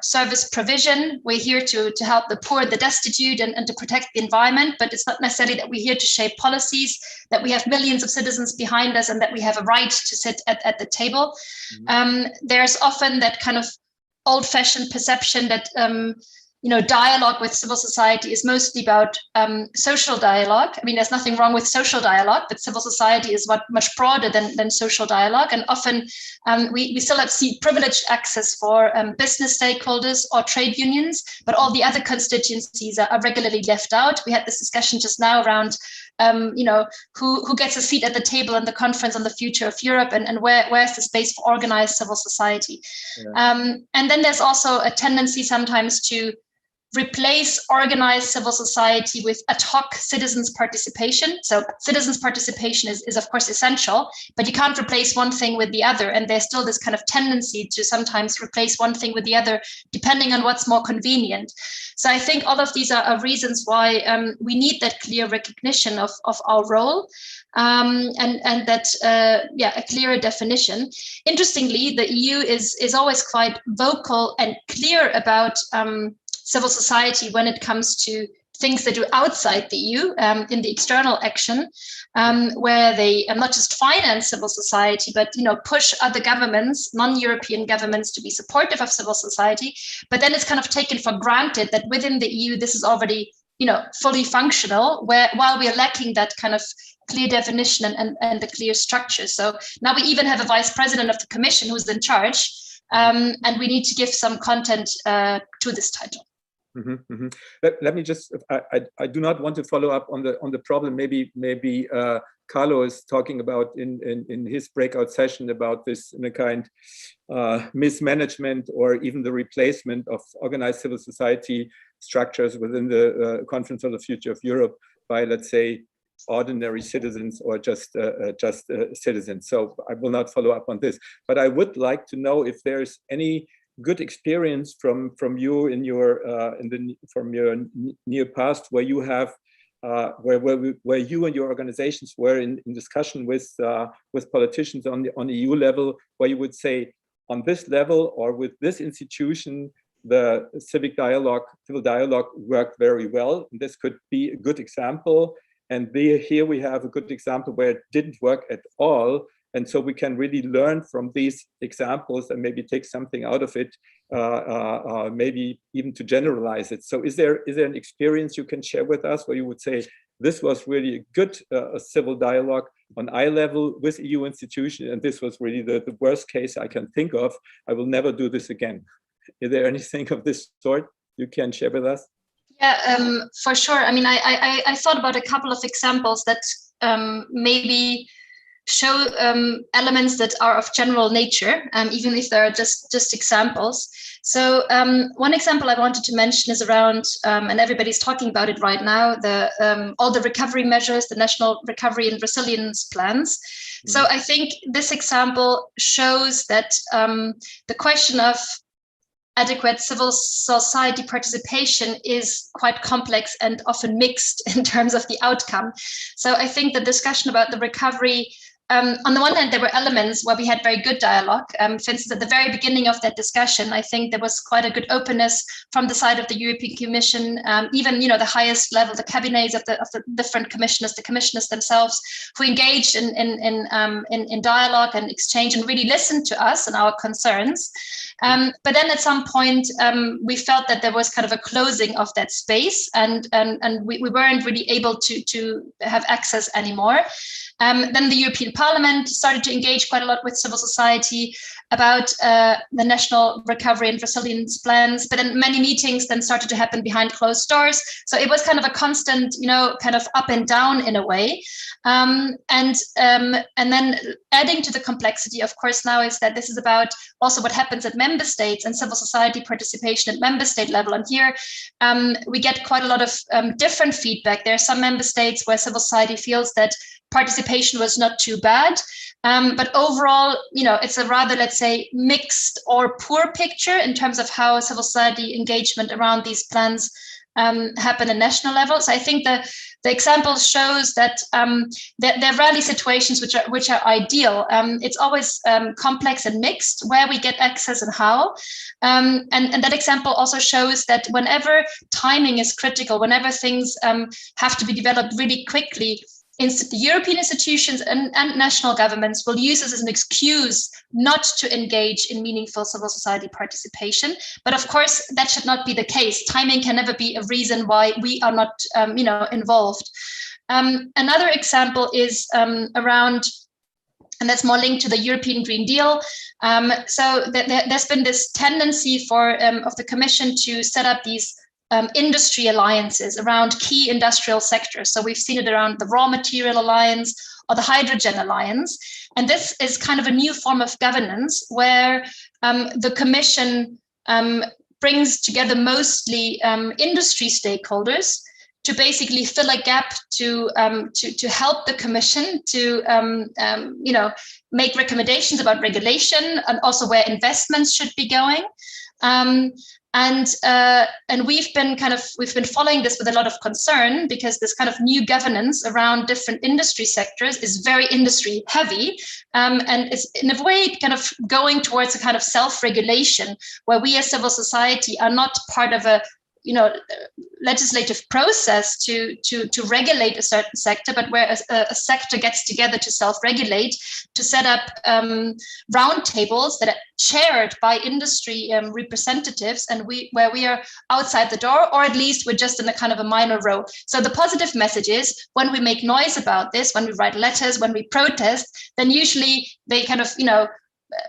service provision. We're here to help the poor, the destitute, and to protect the environment, but it's not necessarily that we're here to shape policies, that we have millions of citizens behind us, and that we have a right to sit at the table. There's often that kind of old-fashioned perception that dialogue with civil society is mostly about social dialogue. I mean, there's nothing wrong with social dialogue, but civil society is much broader than social dialogue. And often we still see privileged access for business stakeholders or trade unions, but all the other constituencies are regularly left out. We had this discussion just now around who gets a seat at the table in the conference on the future of Europe, and where's the space for organized civil society. Yeah. And then there's also a tendency sometimes to replace organized civil society with ad hoc citizens' participation. So citizens' participation is of course essential, but you can't replace one thing with the other. And there's still this kind of tendency to sometimes replace one thing with the other, depending on what's more convenient. So I think all of these are reasons why we need that clear recognition of our role, and that, a clearer definition. Interestingly, the EU is always quite vocal and clear about civil society when it comes to things they do outside the EU, in the external action, where they not just finance civil society, but push other governments, non-European governments, to be supportive of civil society. But then it's kind of taken for granted that within the EU this is already fully functional, while we are lacking that kind of clear definition and the clear structure. So now we even have a vice president of the Commission who's in charge, and we need to give some content to this title. Mm-hmm, mm-hmm. Let me just, I do not want to follow up on the problem. Maybe Carlo is talking about in his breakout session about this in a kind mismanagement or even the replacement of organized civil society structures within the Conference on the Future of Europe by, let's say, ordinary citizens or just citizens. So I will not follow up on this, but I would like to know if there's any good experience from you in your from your near past where you have where you and your organizations were in discussion with politicians on the EU level, where you would say on this level or with this institution the civil dialogue worked very well. And this could be a good example. And here we have a good example where it didn't work at all. And so we can really learn from these examples and maybe take something out of it, maybe even to generalize it. So is there an experience you can share with us where you would say, this was really a good civil dialogue on eye level with EU institutions, and this was really the worst case I can think of. I will never do this again. Is there anything of this sort you can share with us? Yeah, for sure. I mean, I thought about a couple of examples that maybe show elements that are of general nature, even if they're just examples. So one example I wanted to mention is around, and everybody's talking about it right now, all the recovery measures, the national recovery and resilience plans. Mm-hmm. So I think this example shows that the question of adequate civil society participation is quite complex and often mixed in terms of the outcome. So I think the discussion about the recovery, on the one hand, there were elements where we had very good dialogue. For instance, at the very beginning of that discussion, I think there was quite a good openness from the side of the European Commission, even the highest level, the cabinets of the different commissioners, the commissioners themselves, who engaged in dialogue and exchange and really listened to us and our concerns. But then at some point, we felt that there was kind of a closing of that space, and we weren't really able to have access anymore. Then the European Parliament started to engage quite a lot with civil society about the national recovery and resilience plans, but then many meetings then started to happen behind closed doors. So it was kind of a constant, kind of up and down in a way. And then adding to the complexity, of course, now is that this is about also what happens at member states and civil society participation at member state level. And here we get quite a lot of different feedback. There are some member states where civil society feels that participation was not too bad. But overall, it's a rather, let's say, mixed or poor picture in terms of how civil society engagement around these plans happen at national level. So I think the example shows that there are rarely situations which are ideal. It's always complex and mixed where we get access and how. And that example also shows that whenever timing is critical, whenever things have to be developed really quickly, the European institutions and national governments will use this as an excuse not to engage in meaningful civil society participation. But of course, that should not be the case. Timing can never be a reason why we are not, involved. Another example is around, and that's more linked to the European Green Deal. So there's been this tendency of the Commission to set up these industry alliances around key industrial sectors. So we've seen it around the Raw Material Alliance or the Hydrogen Alliance. And this is kind of a new form of governance where the Commission brings together mostly industry stakeholders to basically fill a gap to help the Commission to make recommendations about regulation and also where investments should be going. And we've been following this with a lot of concern, because this kind of new governance around different industry sectors is very industry heavy, and is in a way kind of going towards a kind of self-regulation where we as civil society are not part of a legislative process to regulate a certain sector, but where a sector gets together to self-regulate, to set up roundtables that are chaired by industry representatives, and where we are outside the door, or at least we're just in a kind of a minor role. So the positive message is, when we make noise about this, when we write letters, when we protest, then usually they kind of,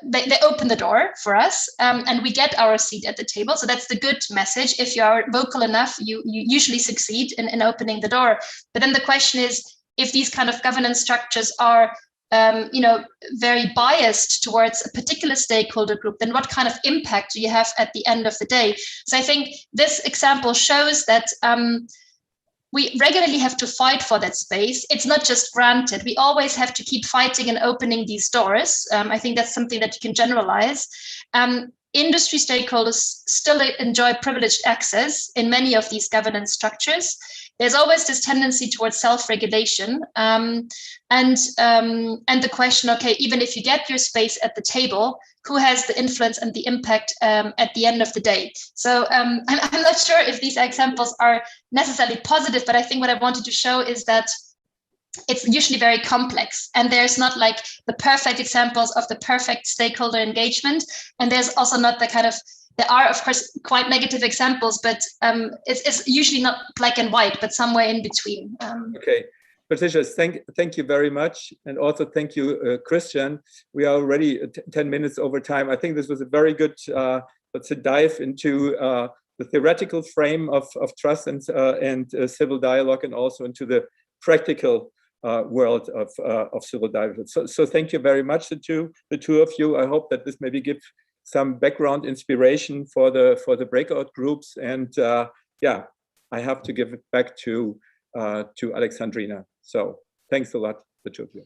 they open the door for us, and we get our seat at the table. So that's the good message. If you are vocal enough, you usually succeed in opening the door. But then the question is, if these kind of governance structures are very biased towards a particular stakeholder group, then what kind of impact do you have at the end of the day? So I think this example shows that we regularly have to fight for that space. It's not just granted. We always have to keep fighting and opening these doors. I think that's something that you can generalize. Industry stakeholders still enjoy privileged access in many of these governance structures. There's always this tendency towards self-regulation, and the question, okay, even if you get your space at the table, who has the influence and the impact at the end of the day? So I'm not sure if these examples are necessarily positive, but I think what I wanted to show is that it's usually very complex, and there's not like the perfect examples of the perfect stakeholder engagement, and there's also not the kind of, there are of course quite negative examples, but it's usually not black and white, but somewhere in between. Okay, Patricia, thank you very much, and also thank you, Christian. We are already 10 minutes over time. I think this was a very good let's dive into the theoretical frame of trust and civil dialogue, and also into the practical world of civil dialogue. So thank you very much, the two of you. I hope that this maybe gives some background inspiration for the breakout groups. And yeah, I have to give it back to Alexandrina. So thanks a lot, the two of you.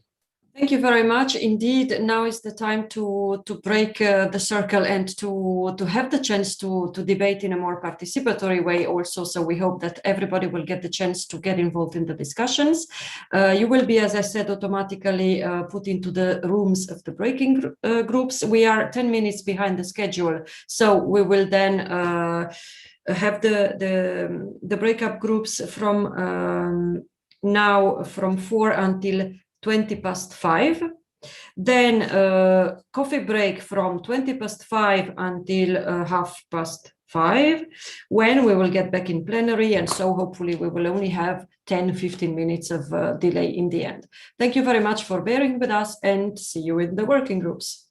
Thank you very much. Indeed, now is the time to break the circle and to have the chance to debate in a more participatory way also. So we hope that everybody will get the chance to get involved in the discussions. You will be, as I said, automatically put into the rooms of the breaking groups. We are 10 minutes behind the schedule, so we will then have the breakup groups from now from 4 until 5:20. Then coffee break from 5:20 until 5:30, when we will get back in plenary, and so hopefully we will only have 10-15 minutes of delay in the end. Thank you very much for bearing with us, and see you in the working groups.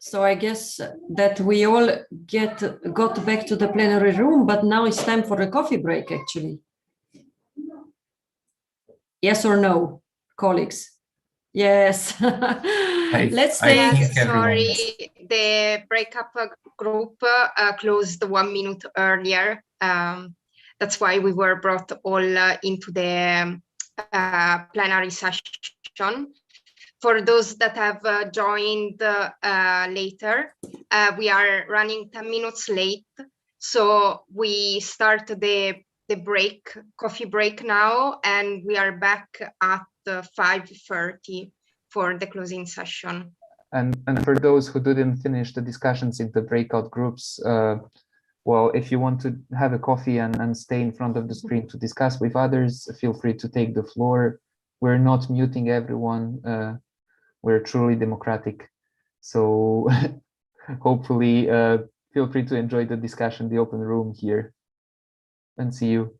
So I guess that we all got back to the plenary room, but now it's time for a coffee break, actually. Yes or no, colleagues? Yes. Let's take. Yes, sorry, the breakup group closed 1 minute earlier. That's why we were brought all into the plenary session. For those that have joined later, we are running 10 minutes late. So we start the break, coffee break now, and we are back at 5:30 for the closing session. And for those who didn't finish the discussions in the breakout groups, well, if you want to have a coffee and stay in front of the screen to discuss with others, feel free to take the floor. We're not muting everyone. We're truly democratic. So hopefully feel free to enjoy the discussion, the open room here, and see you.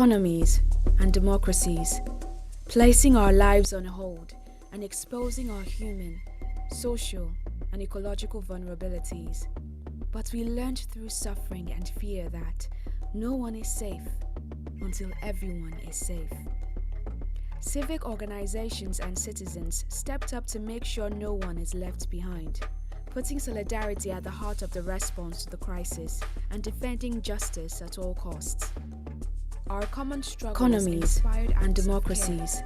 economies and democracies, placing our lives on hold and exposing our human, social, and ecological vulnerabilities. But we learned through suffering and fear that no one is safe until everyone is safe. Civic organizations and citizens stepped up to make sure no one is left behind, putting solidarity at the heart of the response to the crisis and defending justice at all costs. Our common struggles inspired and democracies,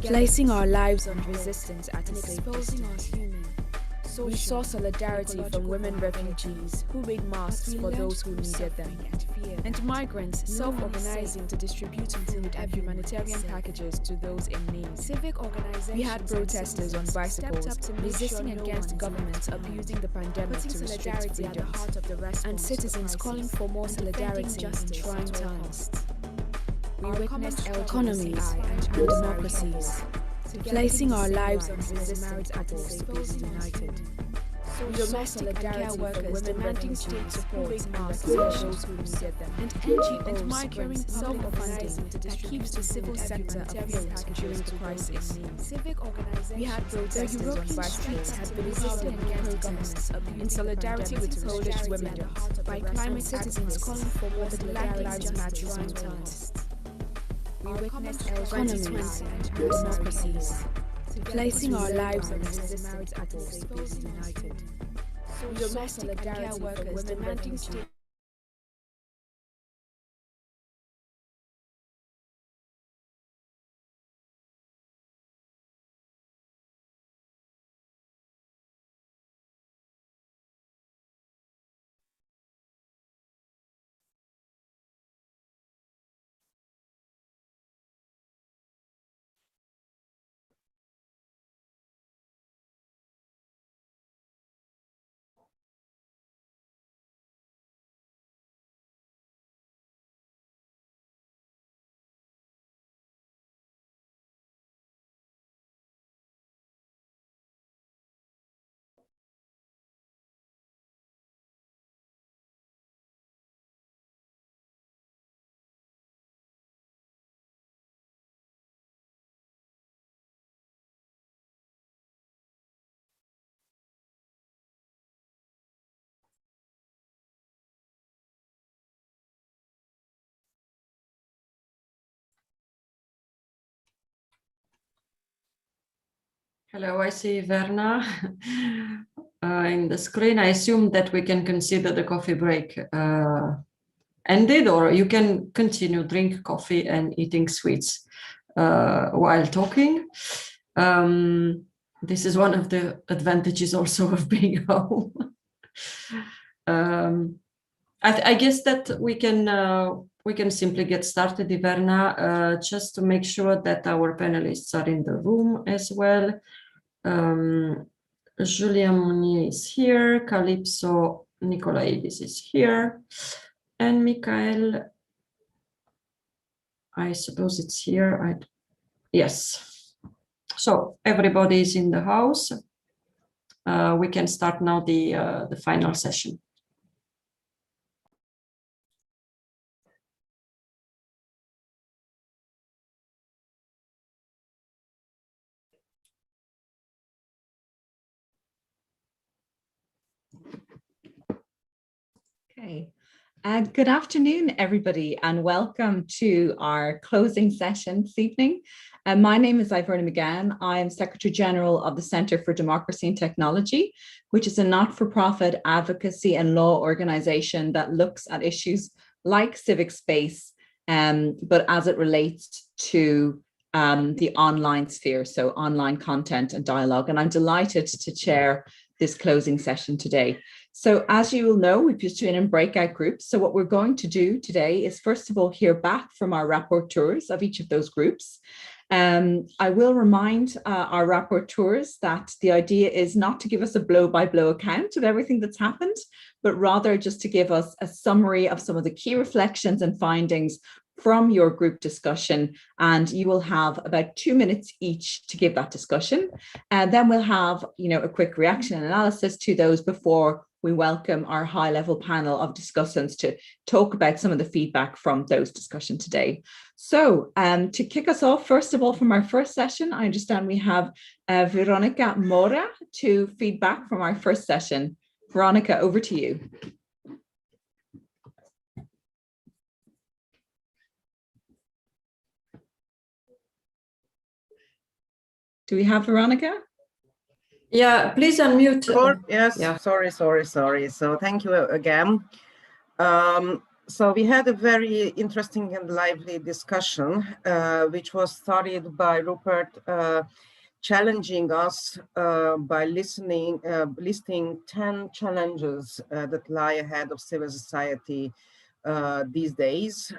placing our lives on resistance at a safe distance. We saw solidarity from women refugees who made masks for those who needed them, and migrants self-organizing to distribute food and humanitarian packages to those in need. Civic organizations. We had protesters on bicycles resisting against governments abusing the pandemic to restrict freedoms, and citizens calling for more solidarity in trying times. We witnessed economies and democracies, placing our lives on resistance at a safe united. Domestic and care workers demanding state support and masks who needed them, and NGOs migrants self-funding that keeps the civil sector afloat during the crisis. Civic organizations. We had protesters on bicycles had been resisting against protests in solidarity with Polish women by climate citizens calling for more Black Lives Matter movement. We witnessed economies and democracies, placing our lives on resistance at a safe united. Domestic and care workers demanding state. Hello, I see Verna in the screen. I assume that we can consider the coffee break ended, or you can continue drink coffee and eating sweets while talking. This is one of the advantages also of being home. I guess that we can simply get started, Iverna, just to make sure that our panelists are in the room as well. Julia Monnier is here, Calypso Nicolaidis is here, and Mikhail, I suppose it's here. Yes. So everybody is in the house. We can start now the final session. Okay. Good afternoon, everybody, and welcome to our closing session this evening. My name is Iverna McGann. I am Secretary General of the Centre for Democracy and Technology, which is a not-for-profit advocacy and law organisation that looks at issues like civic space, but as it relates to the online sphere, so online content and dialogue. And I'm delighted to chair this closing session today. So as you will know, we've just been in breakout groups. So what we're going to do today is, first of all, hear back from our rapporteurs of each of those groups. I will remind our rapporteurs that the idea is not to give us a blow-by-blow account of everything that's happened, but rather just to give us a summary of some of the key reflections and findings from your group discussion, and you will have about 2 minutes each to give that discussion. And then we'll have, a quick reaction and analysis to those before we welcome our high-level panel of discussants to talk about some of the feedback from those discussions today. So to kick us off, first of all, from our first session, I understand we have Veronica Mora to feedback from our first session. Veronica, over to you. Do we have Veronica? Yeah, please unmute. Yes, yeah. Sorry. So thank you again. So we had a very interesting and lively discussion, which was started by Rupert challenging us by listing 10 challenges that lie ahead of civil society these days.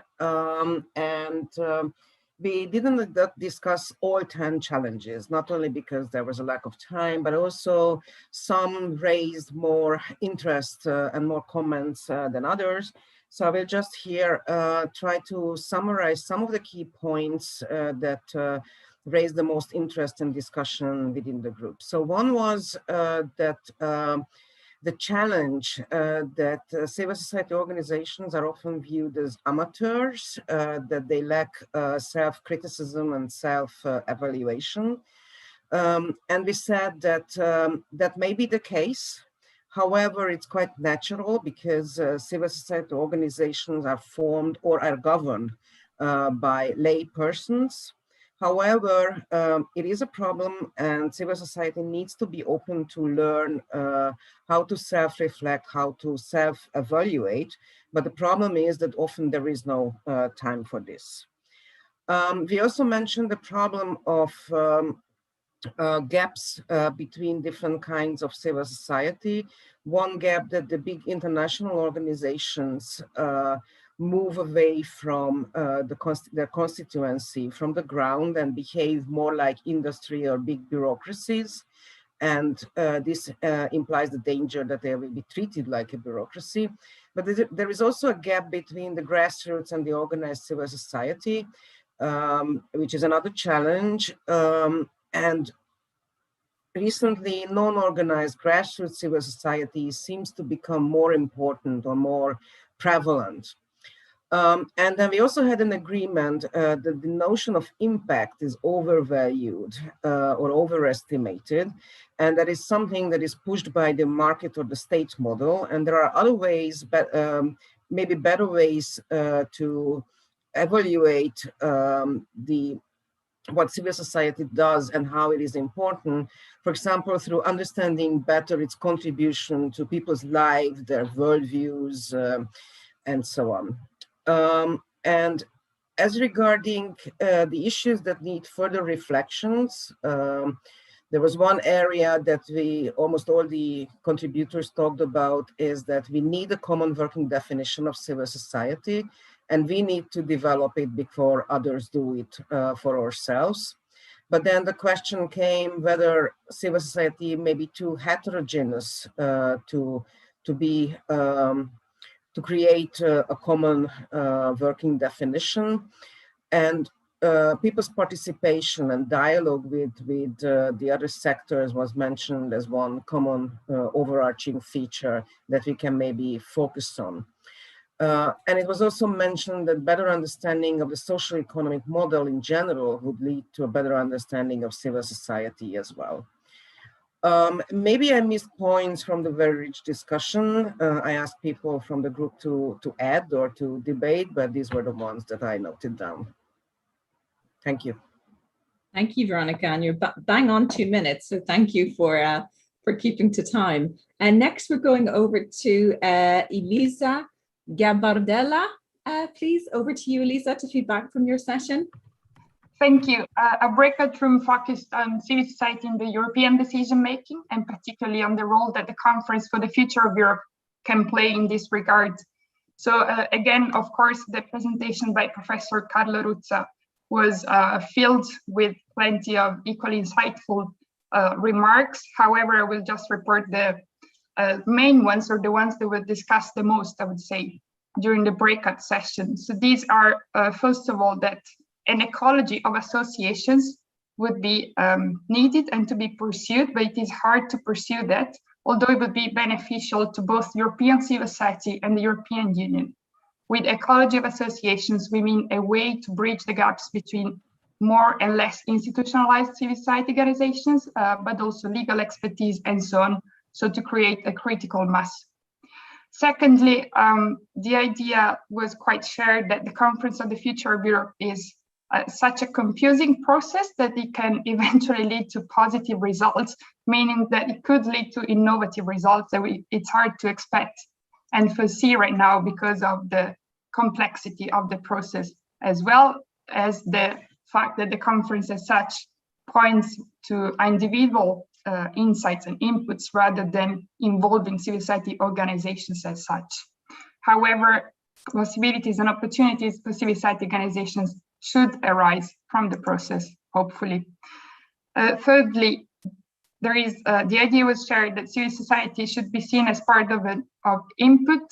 We didn't discuss all 10 challenges, not only because there was a lack of time, but also some raised more interest and more comments than others. So I will just here try to summarize some of the key points that raised the most interest and discussion within the group. So one was that the challenge that civil society organizations are often viewed as amateurs, that they lack self-criticism and self-evaluation. And we said that that may be the case. However, it's quite natural because civil society organizations are formed or are governed by lay persons. However, it is a problem, and civil society needs to be open to learn how to self-reflect, how to self-evaluate. But the problem is that often there is no time for this. We also mentioned the problem of gaps between different kinds of civil society. One gap that the big international organizations move away from their constituency, from the ground, and behave more like industry or big bureaucracies. And this implies the danger that they will be treated like a bureaucracy. But there is also a gap between the grassroots and the organized civil society, which is another challenge. And recently, non-organized grassroots civil society seems to become more important or more prevalent. And then we also had an agreement that the notion of impact is overvalued or overestimated. And that is something that is pushed by the market or the state model. And there are other ways, but maybe better ways to evaluate what civil society does and how it is important. For example, through understanding better its contribution to people's lives, their worldviews, and so on. And as regarding the issues that need further reflections, there was one area that almost all the contributors talked about, is that we need a common working definition of civil society, and we need to develop it before others do it for ourselves. But then the question came whether civil society may be too heterogeneous to create a common working definition. And people's participation and dialogue with the other sectors was mentioned as one common overarching feature that we can maybe focus on. And it was also mentioned that better understanding of the social economic model in general would lead to a better understanding of civil society as well. Maybe I missed points from the very rich discussion. I asked people from the group to add or to debate, but these were the ones that I noted down. Thank you. Thank you, Veronica, and you're bang on 2 minutes, so thank you for keeping to time. And next we're going over to Elisa Gabardella. Please, over to you, Elisa, to feedback from your session. Thank you. A breakout room focused on civil society in the European decision-making, and particularly on the role that the Conference for the Future of Europe can play in this regard. So again, of course, the presentation by Professor Carlo Ruzza was filled with plenty of equally insightful remarks. However, I will just report the main ones, or the ones that were discussed the most, I would say, during the breakout session. So these are, first of all, that an ecology of associations would be needed and to be pursued, but it is hard to pursue that although it would be beneficial to both European civil society and the European Union. With ecology of associations, we mean a way to bridge the gaps between more and less institutionalized civil society organizations, but also legal expertise and so on, so to create a critical mass. Secondly, the idea was quite shared that the Conference on the Future of Europe is such a confusing process that it can eventually lead to positive results, meaning that it could lead to innovative results that it's hard to expect and foresee right now because of the complexity of the process, as well as the fact that the conference as such points to individual insights and inputs rather than involving civil society organizations as such. However, possibilities and opportunities for civil society organizations should arise from the process, hopefully. Thirdly, there is the idea was shared that civil society should be seen as part of input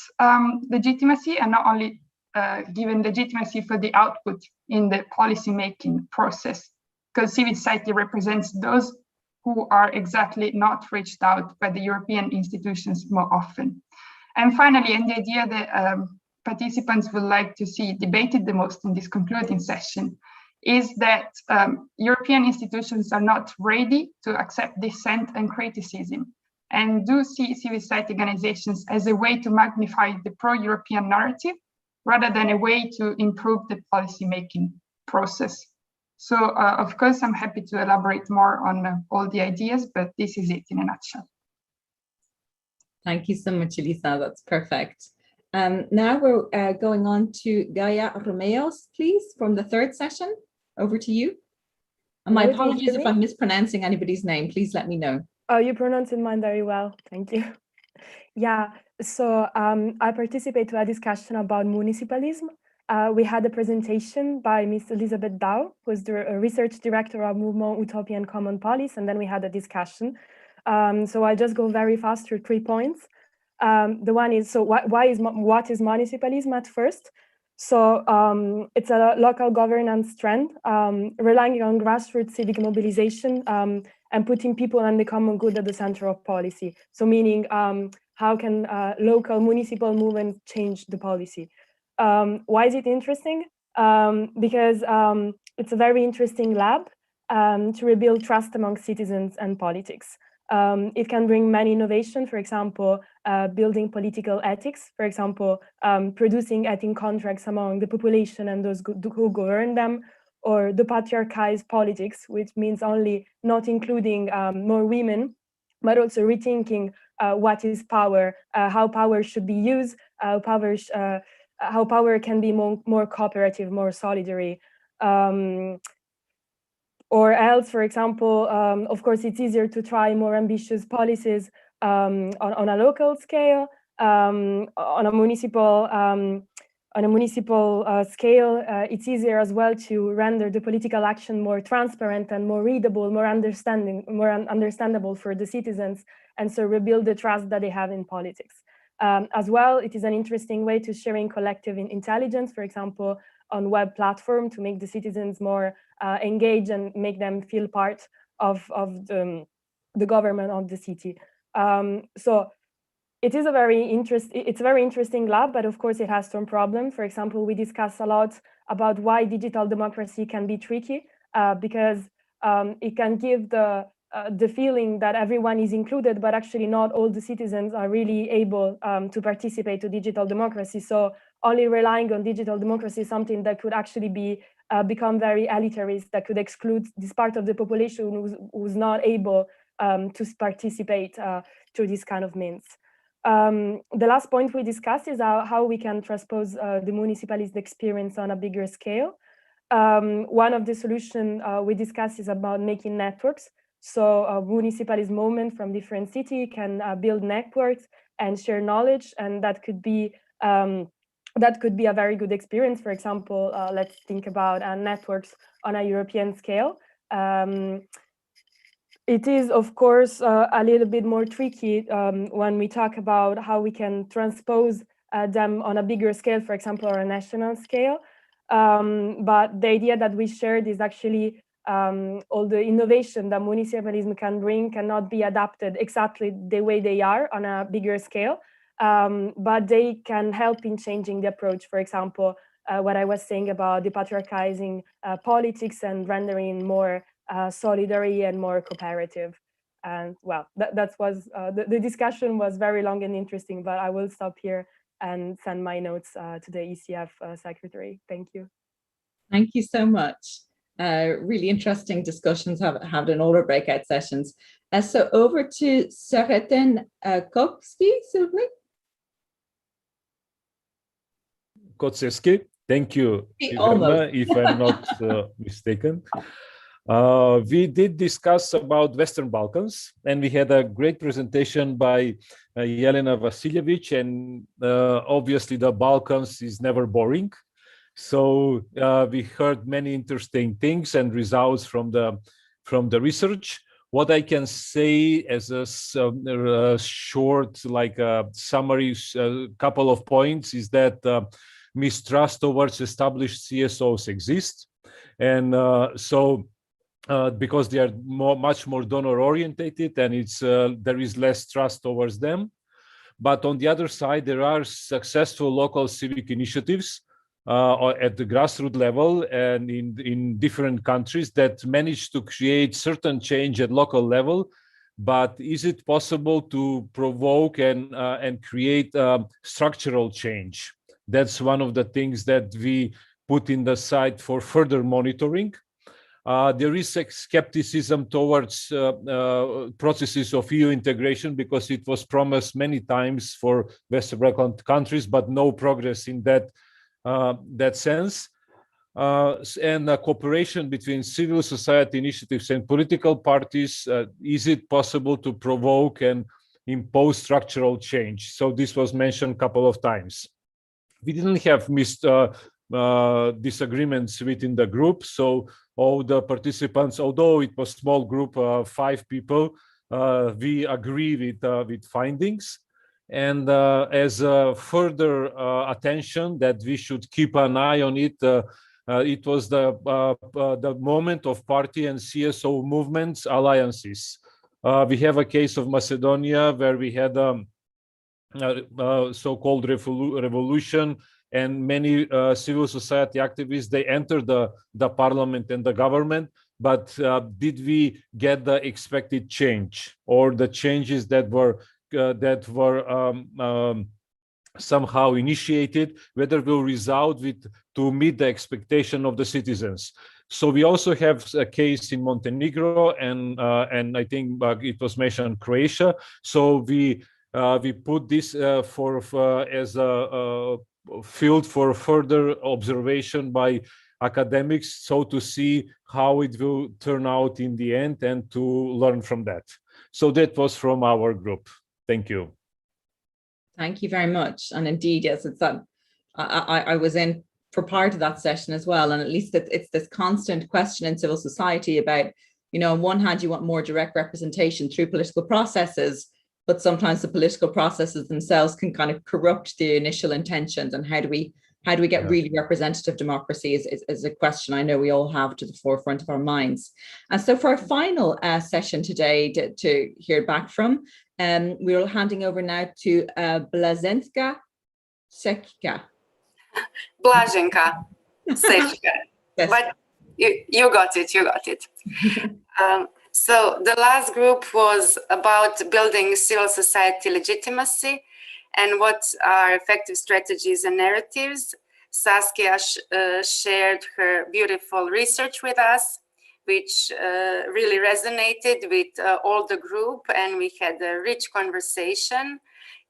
legitimacy and not only given legitimacy for the output in the policy-making process, because civil society represents those who are exactly not reached out by the European institutions more often. And finally, and the idea that participants would like to see debated the most in this concluding session is that European institutions are not ready to accept dissent and criticism, and do see civil society organizations as a way to magnify the pro-European narrative rather than a way to improve the policy-making process. So, of course, I'm happy to elaborate more on all the ideas, but this is it in a nutshell. Thank you so much, Elisa. That's perfect. Now we're going on to Gaia Romeos, please, from the third session. Over to you. And my apologies if I'm mispronouncing anybody's name. Please let me know. Oh, you pronounced mine very well. Thank you. Yeah, so I participate to a discussion about municipalism. We had a presentation by Ms. Elizabeth Dow, who's the research director of Movement Utopia and Common Policy, and then we had a discussion. So I'll just go very fast through 3 points. The one is, so what is municipalism at first? So it's a local governance trend, relying on grassroots civic mobilization and putting people and the common good at the center of policy. So meaning, how can local municipal movement change the policy? Why is it interesting? Because it's a very interesting lab to rebuild trust among citizens and politics. It can bring many innovations, for example, building political ethics, for example, producing ethic contracts among the population and those who govern them, or the patriarchized politics, which means only not including more women, but also rethinking what is power, how power should be used, how power can be more cooperative, more solidary. Or else, for example, of course, it's easier to try more ambitious policies on a local scale, on a municipal scale. It's easier as well to render the political action more transparent and more readable, more understandable for the citizens, and so rebuild the trust that they have in politics. As well, it is an interesting way to sharing collective intelligence, for example, on web platform to make the citizens more engaged and make them feel part of the government of the city. So it is a very interesting lab, but of course it has some problems. For example, we discuss a lot about why digital democracy can be tricky because it can give the feeling that everyone is included, but actually not all the citizens are really able to participate to digital democracy. So only relying on digital democracy is something that could actually become very elitarist, that could exclude this part of the population who's not able to participate through this kind of means. The last point we discussed is how we can transpose the municipalist experience on a bigger scale. One of the solutions we discussed is about making networks. So a municipalist movement from different cities can build networks and share knowledge, and that could be a very good experience. For example, let's think about networks on a European scale. It is, of course, a little bit more tricky when we talk about how we can transpose them on a bigger scale, for example, or a national scale. But the idea that we shared is actually all the innovation that municipalism can bring cannot be adapted exactly the way they are on a bigger scale, but they can help in changing the approach. For example, what I was saying about depatriarchizing politics and rendering more solidary and more cooperative. And well, that was the discussion was very long and interesting, but I will stop here and send my notes to the ECF secretary. Thank you. Thank you so much. Really interesting discussions have in all our breakout sessions. So over to Sareten Kopski, Sylvie. Kotsevsky, thank you, Almost. if I'm not mistaken. We did discuss about Western Balkans, and we had a great presentation by Jelena Vasiljevic, and obviously the Balkans is never boring. So we heard many interesting things and results from the research. What I can say as a short summary, couple of points is that mistrust towards established CSOs exists, and because they are much more donor orientated, and there is less trust towards them. But on the other side, there are successful local civic initiatives at the grassroots level and in different countries that manage to create certain change at local level. But is it possible to provoke and create structural change? That's one of the things that we put in the side for further monitoring. There is skepticism towards processes of EU integration because it was promised many times for Western Balkan countries, but no progress in that sense. And cooperation between civil society initiatives and political parties, is it possible to provoke and impose structural change? So this was mentioned a couple of times. We didn't have disagreements within the group, so all the participants, although it was a small group, 5 people, we agree with findings. And as a further attention that we should keep an eye on it, it was the moment of party and CSO movements alliances. We have a case of Macedonia where we had so-called revolution, and many civil society activists, they entered the parliament and the government, but did we get the expected change, or the changes that were somehow initiated, whether will result to meet the expectation of the citizens? So we also have a case in Montenegro, and I think it was mentioned Croatia. So we put this as a field for further observation by academics, so to see how it will turn out in the end and to learn from that. So that was from our group. Thank you. Thank you very much. And indeed, yes, it's that I was in for part of that session as well. And at least it's this constant question in civil society about, on one hand, you want more direct representation through political processes, but sometimes the political processes themselves can kind of corrupt the initial intentions. And how do we get really representative democracy is a question I know we all have to the forefront of our minds. And so for our final session today to hear back from, we're handing over now to Blaženka Secka. Blaženka Secka. Yes. But you got it. So the last group was about building civil society legitimacy and what are effective strategies and narratives. Saskia shared her beautiful research with us, which really resonated with all the group, and we had a rich conversation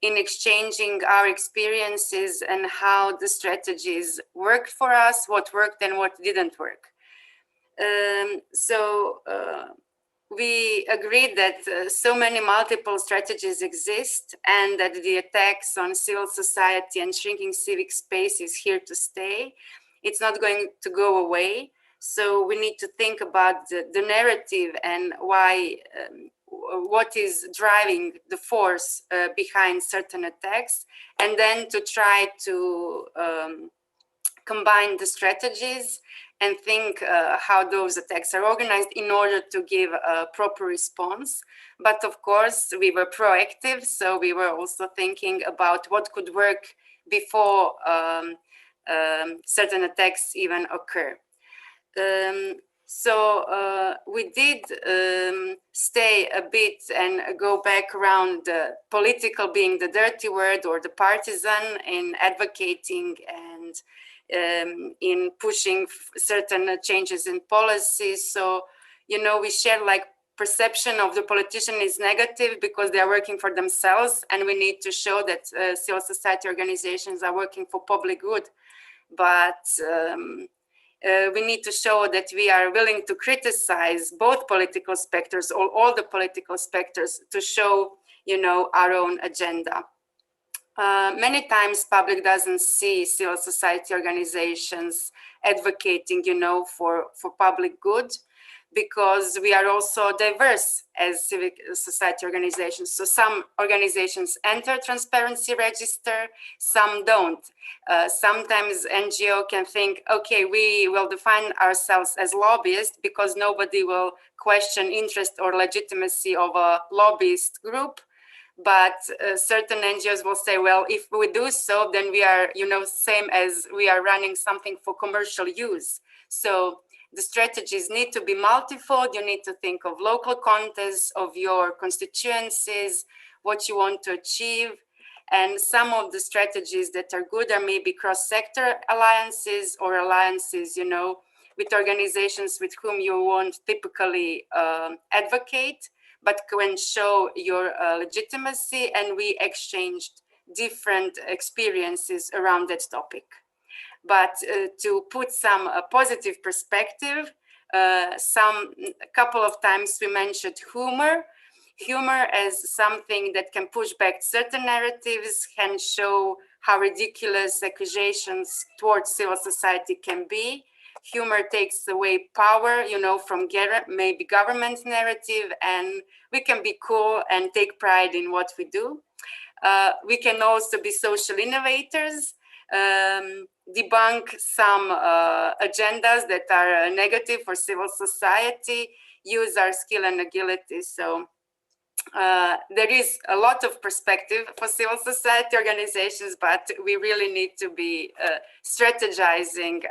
in exchanging our experiences and how the strategies worked for us, what worked and what didn't work. We agreed that so many multiple strategies exist, and that the attacks on civil society and shrinking civic space is here to stay. It's not going to go away. So we need to think about the narrative and why, what is driving the force behind certain attacks, and then to try to combine the strategies and think how those attacks are organized in order to give a proper response. But of course, we were proactive, so we were also thinking about what could work before certain attacks even occur. So we did stay a bit and go back around political being the dirty word or the partisan in advocating and in pushing certain changes in policies. So, you know, we share like perception of the politician is negative because they are working for themselves, and we need to show that civil society organizations are working for public good. But we need to show that we are willing to criticize both political specters or all the political specters to show, you know, our own agenda. Many times public doesn't see civil society organizations advocating, you know, for public good, because we are also diverse as civic society organizations. So some organizations enter transparency register, some don't. Sometimes NGO can think, okay, we will define ourselves as lobbyists because nobody will question interest or legitimacy of a lobbyist group. But certain NGOs will say, well, if we do so, then we are, you know, same as we are running something for commercial use. So the strategies need to be multifold. You need to think of local context, of your constituencies, what you want to achieve. And some of the strategies that are good are maybe cross-sector alliances or alliances, you know, with organizations with whom you won't typically advocate, but can show your legitimacy, and we exchanged different experiences around that topic. But to put some positive perspective, a couple of times we mentioned humor as something that can push back certain narratives, can show how ridiculous accusations towards civil society can be. Humor takes away power, you know, from maybe government narrative, and we can be cool and take pride in what we do. We can also be social innovators, debunk some agendas that are negative for civil society, use our skill and agility. So there is a lot of perspective for civil society organizations, but we really need to be strategizing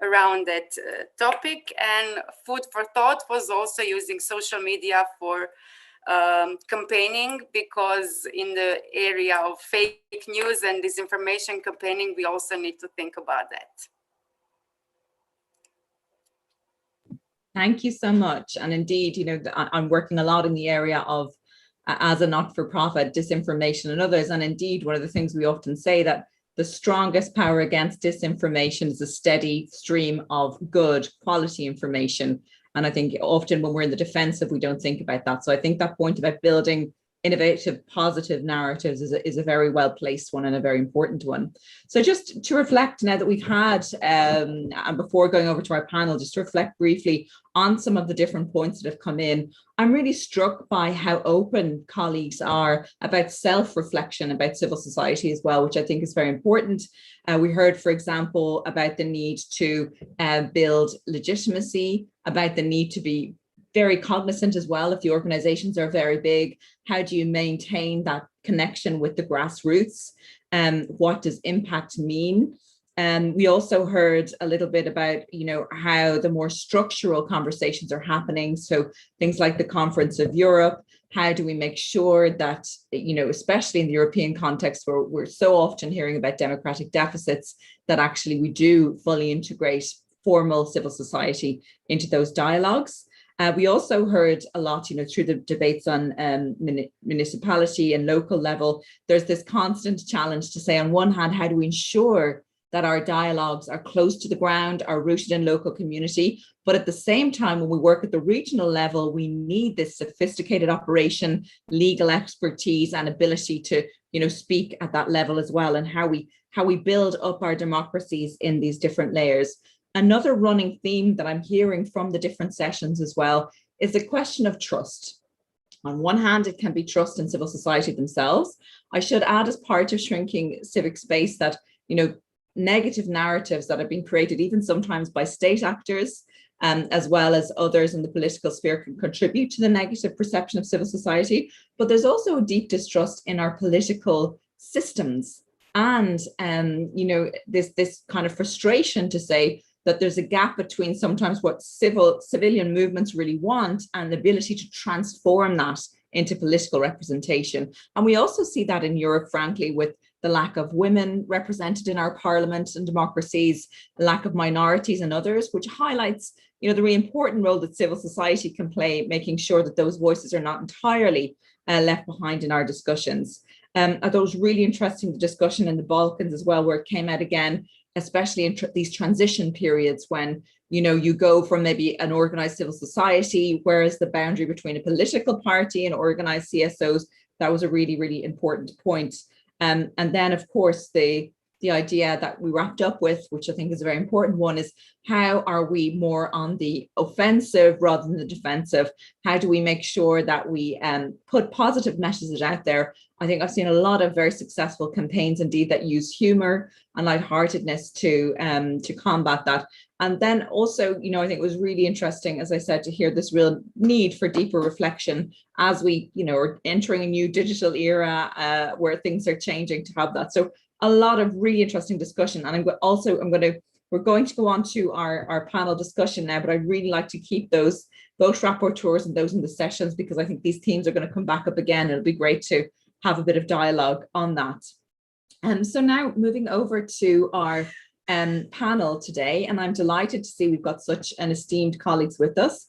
around that topic. And food for thought was also using social media for campaigning, because in the area of fake news and disinformation campaigning, we also need to think about that. Thank you so much. And indeed, you know, I'm working a lot in the area of, as a not-for-profit, disinformation and others. And indeed, one of the things we often say that the strongest power against disinformation is a steady stream of good quality information. And I think often when we're in the defensive, we don't think about that. So I think that point about building innovative, positive narratives is a very well-placed one and a very important one. So just to reflect now that we've had, and before going over to our panel, just to reflect briefly on some of the different points that have come in, I'm really struck by how open colleagues are about self-reflection about civil society as well, which I think is very important. We heard, for example, about the need to build legitimacy, about the need to be very cognizant as well if the organizations are very big. How do you maintain that connection with the grassroots? What does impact mean? We also heard a little bit about, you know, how the more structural conversations are happening. So things like the Conference of Europe, how do we make sure that, you know, especially in the European context where we're so often hearing about democratic deficits, that actually we do fully integrate formal civil society into those dialogues. We also heard a lot, you know, through the debates on municipality and local level, there's this constant challenge to say, on one hand, how do we ensure that our dialogues are close to the ground, are rooted in local community, but at the same time, when we work at the regional level, we need this sophisticated operation, legal expertise and ability to, you know, speak at that level as well, and how we build up our democracies in these different layers. Another running theme that I'm hearing from the different sessions as well is the question of trust. On one hand, it can be trust in civil society themselves. I should add, as part of shrinking civic space, that, you know, negative narratives that have been created, even sometimes by state actors, as well as others in the political sphere, can contribute to the negative perception of civil society. But there's also a deep distrust in our political systems, and you know, this kind of frustration to say that there's a gap between sometimes what civilian movements really want and the ability to transform that into political representation. And we also see that in Europe, frankly, with the lack of women represented in our parliaments and democracies, the lack of minorities and others, which highlights, you know, the really important role that civil society can play, making sure that those voices are not entirely left behind in our discussions. I thought it was really interesting, the discussion in the Balkans as well, where it came out again, especially in these transition periods when, you know, you go from maybe an organized civil society, whereas the boundary between a political party and organized CSOs, that was a really, really important point. And then, of course, the idea that we wrapped up with, which I think is a very important one, is how are we more on the offensive rather than the defensive? How do we make sure that we put positive messages out there? I think I've seen a lot of very successful campaigns indeed that use humor and lightheartedness to combat that. And then also, you know, I think it was really interesting, as I said, to hear this real need for deeper reflection as we, you know, are entering a new digital era where things are changing, to have that. So a lot of really interesting discussion. And we're going to go on to our panel discussion now, but I'd really like to keep those, both rapporteurs and those in the sessions, because I think these themes are going to come back up again. It'll be great to have a bit of dialogue on that. So now moving over to our panel today, and I'm delighted to see we've got such an esteemed colleagues with us.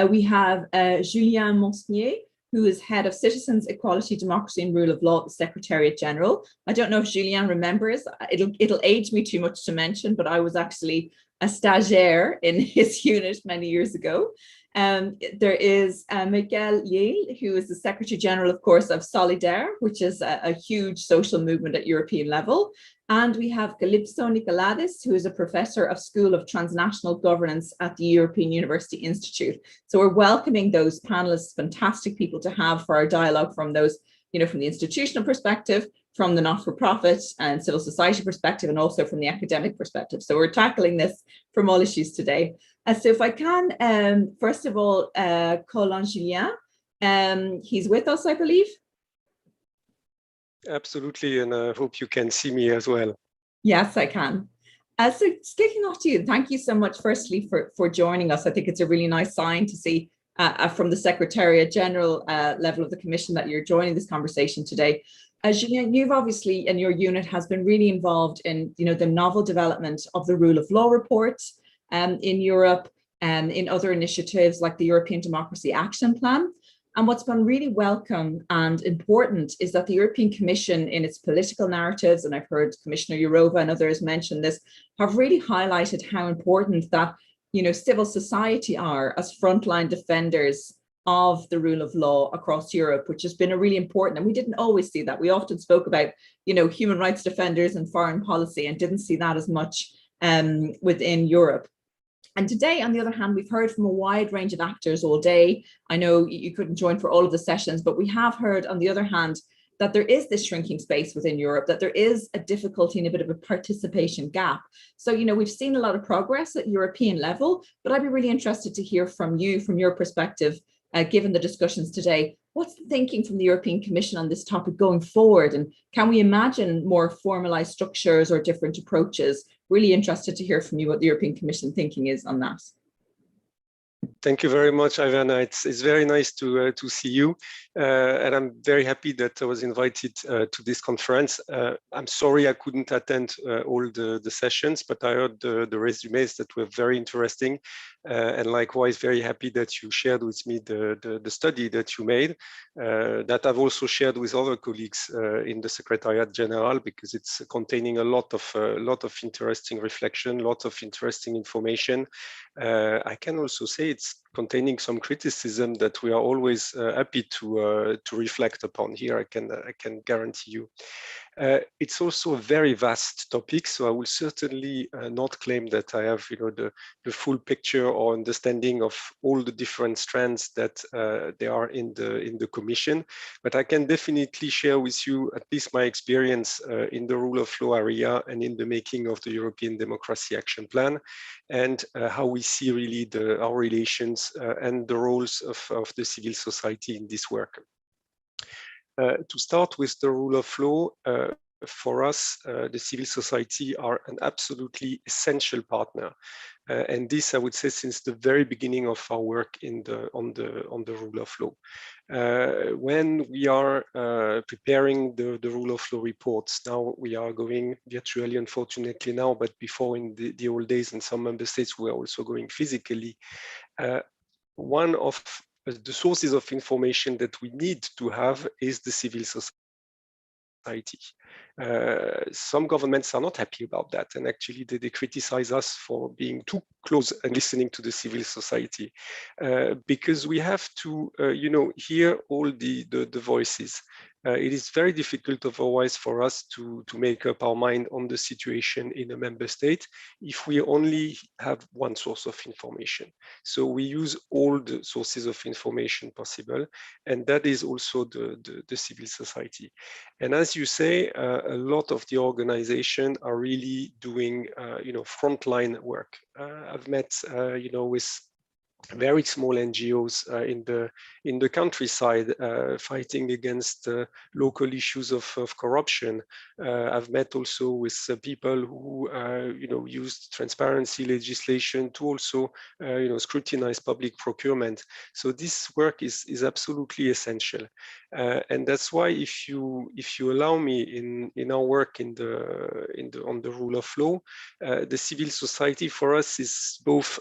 We have Julien Monsnier, who is head of Citizens, Equality, Democracy and Rule of Law at the Secretariat General. I don't know if Julien remembers, it'll age me too much to mention, but I was actually a stagiaire in his unit many years ago. There is Miguel Yale, who is the Secretary General, of course, of Solidaire, which is a huge social movement at European level. And we have Calypso Nicolades, who is a professor of School of Transnational Governance at the European University Institute. So we're welcoming those panelists, fantastic people to have for our dialogue, from those, you know, from the institutional perspective, from the not-for-profit and civil society perspective, and also from the academic perspective. So we're tackling this from all issues today. So if I can, first of all, call on Julien. He's with us, I believe. Absolutely, and I hope you can see me as well. Yes, I can. So kicking off to you, thank you so much, firstly, for joining us. I think it's a really nice sign to see from the Secretariat General level of the Commission that you're joining this conversation today. Julien, you've obviously, and your unit has been really involved in, you know, the novel development of the Rule of Law report in Europe, and in other initiatives like the European Democracy Action Plan. And what's been really welcome and important is that the European Commission, in its political narratives, and I've heard Commissioner Jourova and others mention this, have really highlighted how important that, you know, civil society are as frontline defenders of the rule of law across Europe, which has been a really important, and we didn't always see that. We often spoke about, you know, human rights defenders and foreign policy, and didn't see that as much within Europe. And today, on the other hand, we've heard from a wide range of actors all day. I know you couldn't join for all of the sessions, but we have heard, on the other hand, that there is this shrinking space within Europe, that there is a difficulty and a bit of a participation gap. So, you know, we've seen a lot of progress at European level, but I'd be really interested to hear from you, from your perspective, given the discussions today. What's the thinking from the European Commission on this topic going forward? And can we imagine more formalized structures or different approaches? Really interested to hear from you what the European Commission thinking is on that. Thank you very much, Ivana. It's very nice to see you, and I'm very happy that I was invited to this conference. I'm sorry I couldn't attend all the sessions, but I heard the resumes that were very interesting, and likewise very happy that you shared with me the study that you made, that I've also shared with other colleagues in the Secretariat General, because it's containing a lot of interesting reflection, lots of interesting information. I can also say it's containing some criticism that we are always happy to reflect upon. Here, I can guarantee you. It's also a very vast topic, so I will certainly not claim that I have, the full picture or understanding of all the different strands that there are in the Commission. But I can definitely share with you at least my experience in the rule of law area and in the making of the European Democracy Action Plan, and how we see really our relations and the roles of the civil society in this work. To start with the rule of law, for us, the civil society are an absolutely essential partner. And this, I would say, since the very beginning of our work on the rule of law. When we are preparing the rule of law reports, now we are going virtually, unfortunately now, but before in the old days in some member states, we are also going physically. One of the sources of information that we need to have is the civil society. Some governments are not happy about that, and actually they criticize us for being too close and listening to the civil society, because we have to, hear all the voices. It is very difficult otherwise for us to make up our mind on the situation in a member state if we only have one source of information. So we use all the sources of information possible, and that is also the civil society. And as you say, a lot of the organization are really doing, frontline work. I've met, with very small NGOs in the countryside fighting against local issues of corruption. I've met also with people who used transparency legislation to also scrutinize public procurement. So this work is absolutely essential, and that's why if you allow me in our work on the rule of law, the civil society for us is both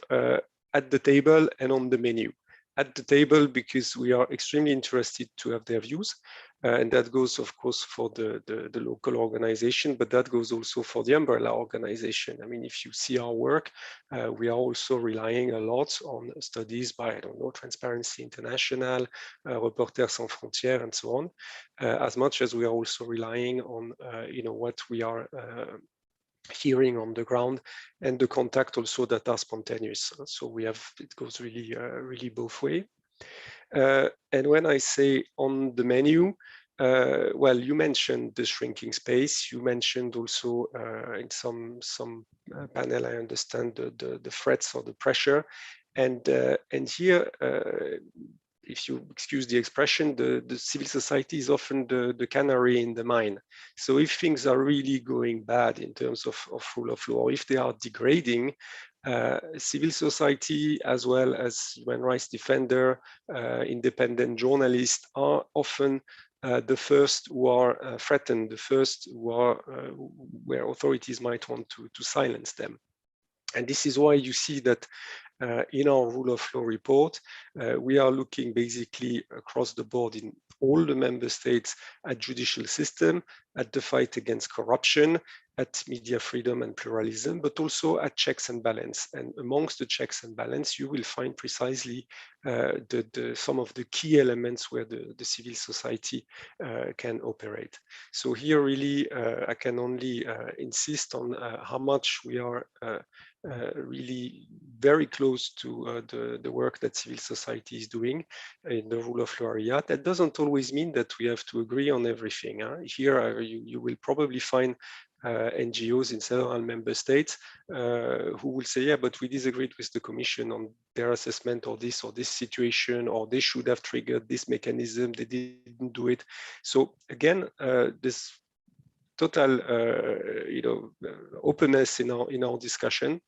at the table and on the menu. At the table because we are extremely interested to have their views, and that goes of course for the local organization, but that goes also for the umbrella organization. I mean, if you see our work, we are also relying a lot on studies by, I don't know, Transparency International, Reporters Sans Frontières, and so on, as much as we are also relying on what we are hearing on the ground, and the contact also that are spontaneous. So it goes really both ways. And when I say on the menu, well, you mentioned the shrinking space. You mentioned also in some panel, I understand the threats or the pressure, and here. If you excuse the expression, the civil society is often the canary in the mine. So if things are really going bad in terms of rule of law, if they are degrading, civil society as well as human rights defender, independent journalists are often the first who are threatened, the first who are where authorities might want to silence them. And this is why you see that in our rule of law report, we are looking basically across the board in all the member states at judicial system, at the fight against corruption, at media freedom and pluralism, but also at checks and balance. And amongst the checks and balance, you will find precisely some of the key elements where the civil society can operate. So here really, I can only insist on how much we are really very close to the work that civil society is doing in the rule of law area. That doesn't always mean that we have to agree on everything. Here you will probably find NGOs in several member states who will say, yeah, but we disagreed with the Commission on their assessment of this or this situation, or they should have triggered this mechanism, they didn't do it. So again, this total openness in our discussion.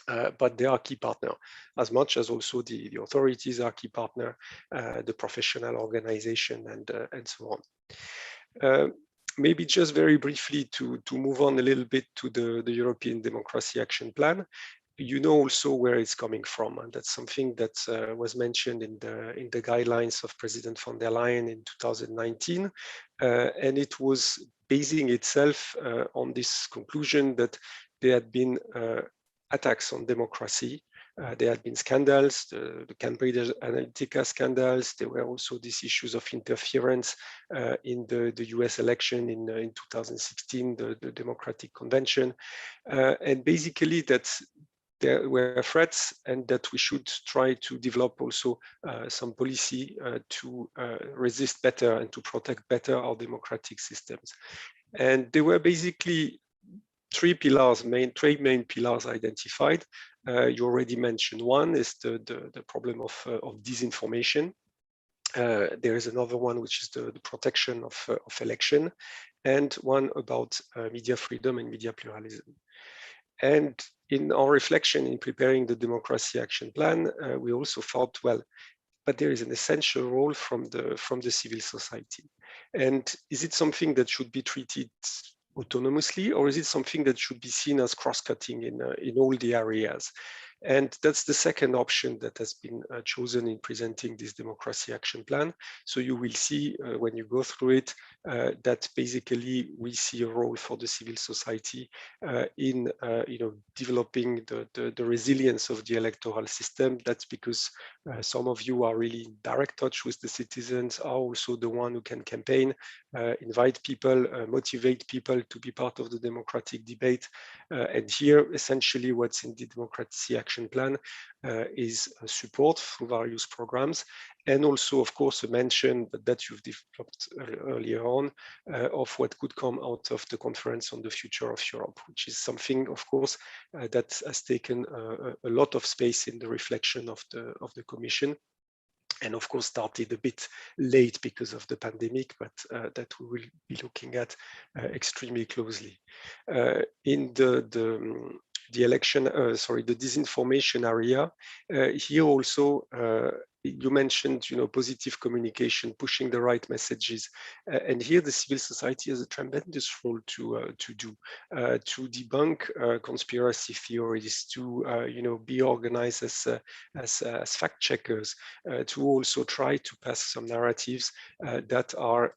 But they are key partner, as much as also the authorities are key partner, the professional organization, and so on. Maybe just very briefly to move on a little bit to the European Democracy Action Plan. You know also where it's coming from, and that's something that was mentioned in the guidelines of President von der Leyen in 2019, and it was basing itself on this conclusion that there had been attacks on democracy There had been scandals, the Cambridge Analytica scandals. There were also these issues of interference in the US election in 2016, the Democratic Convention. And basically there were threats, and that we should try to develop also some policy to resist better and to protect better our democratic systems. And there were basically three main pillars identified. You already mentioned one is the problem of disinformation. There is another one, which is the protection of election, and one about media freedom and media pluralism. And in our reflection in preparing the Democracy Action Plan, we also thought, well, but there is an essential role from the civil society. And is it something that should be treated autonomously, or is it something that should be seen as cross-cutting in all the areas? And that's the second option that has been chosen in presenting this Democracy Action Plan. So you will see when you go through it that basically we see a role for the civil society in developing the resilience of the electoral system. That's because some of you are really in direct touch with the citizens, are also the one who can campaign, invite people, motivate people to be part of the democratic debate. And here, essentially, what's in the Democracy Action Plan is support through various programs, and also, of course, a mention that you've developed earlier on of what could come out of the Conference on the Future of Europe, which is something, of course, that has taken a lot of space in the reflection of the Commission. And of course, started a bit late because of the pandemic, but that we will be looking at extremely closely. In the election, the disinformation area, here also, you mentioned, positive communication, pushing the right messages, and here the civil society has a tremendous role to do, to debunk conspiracy theories, to be organized as fact checkers, to also try to pass some narratives that are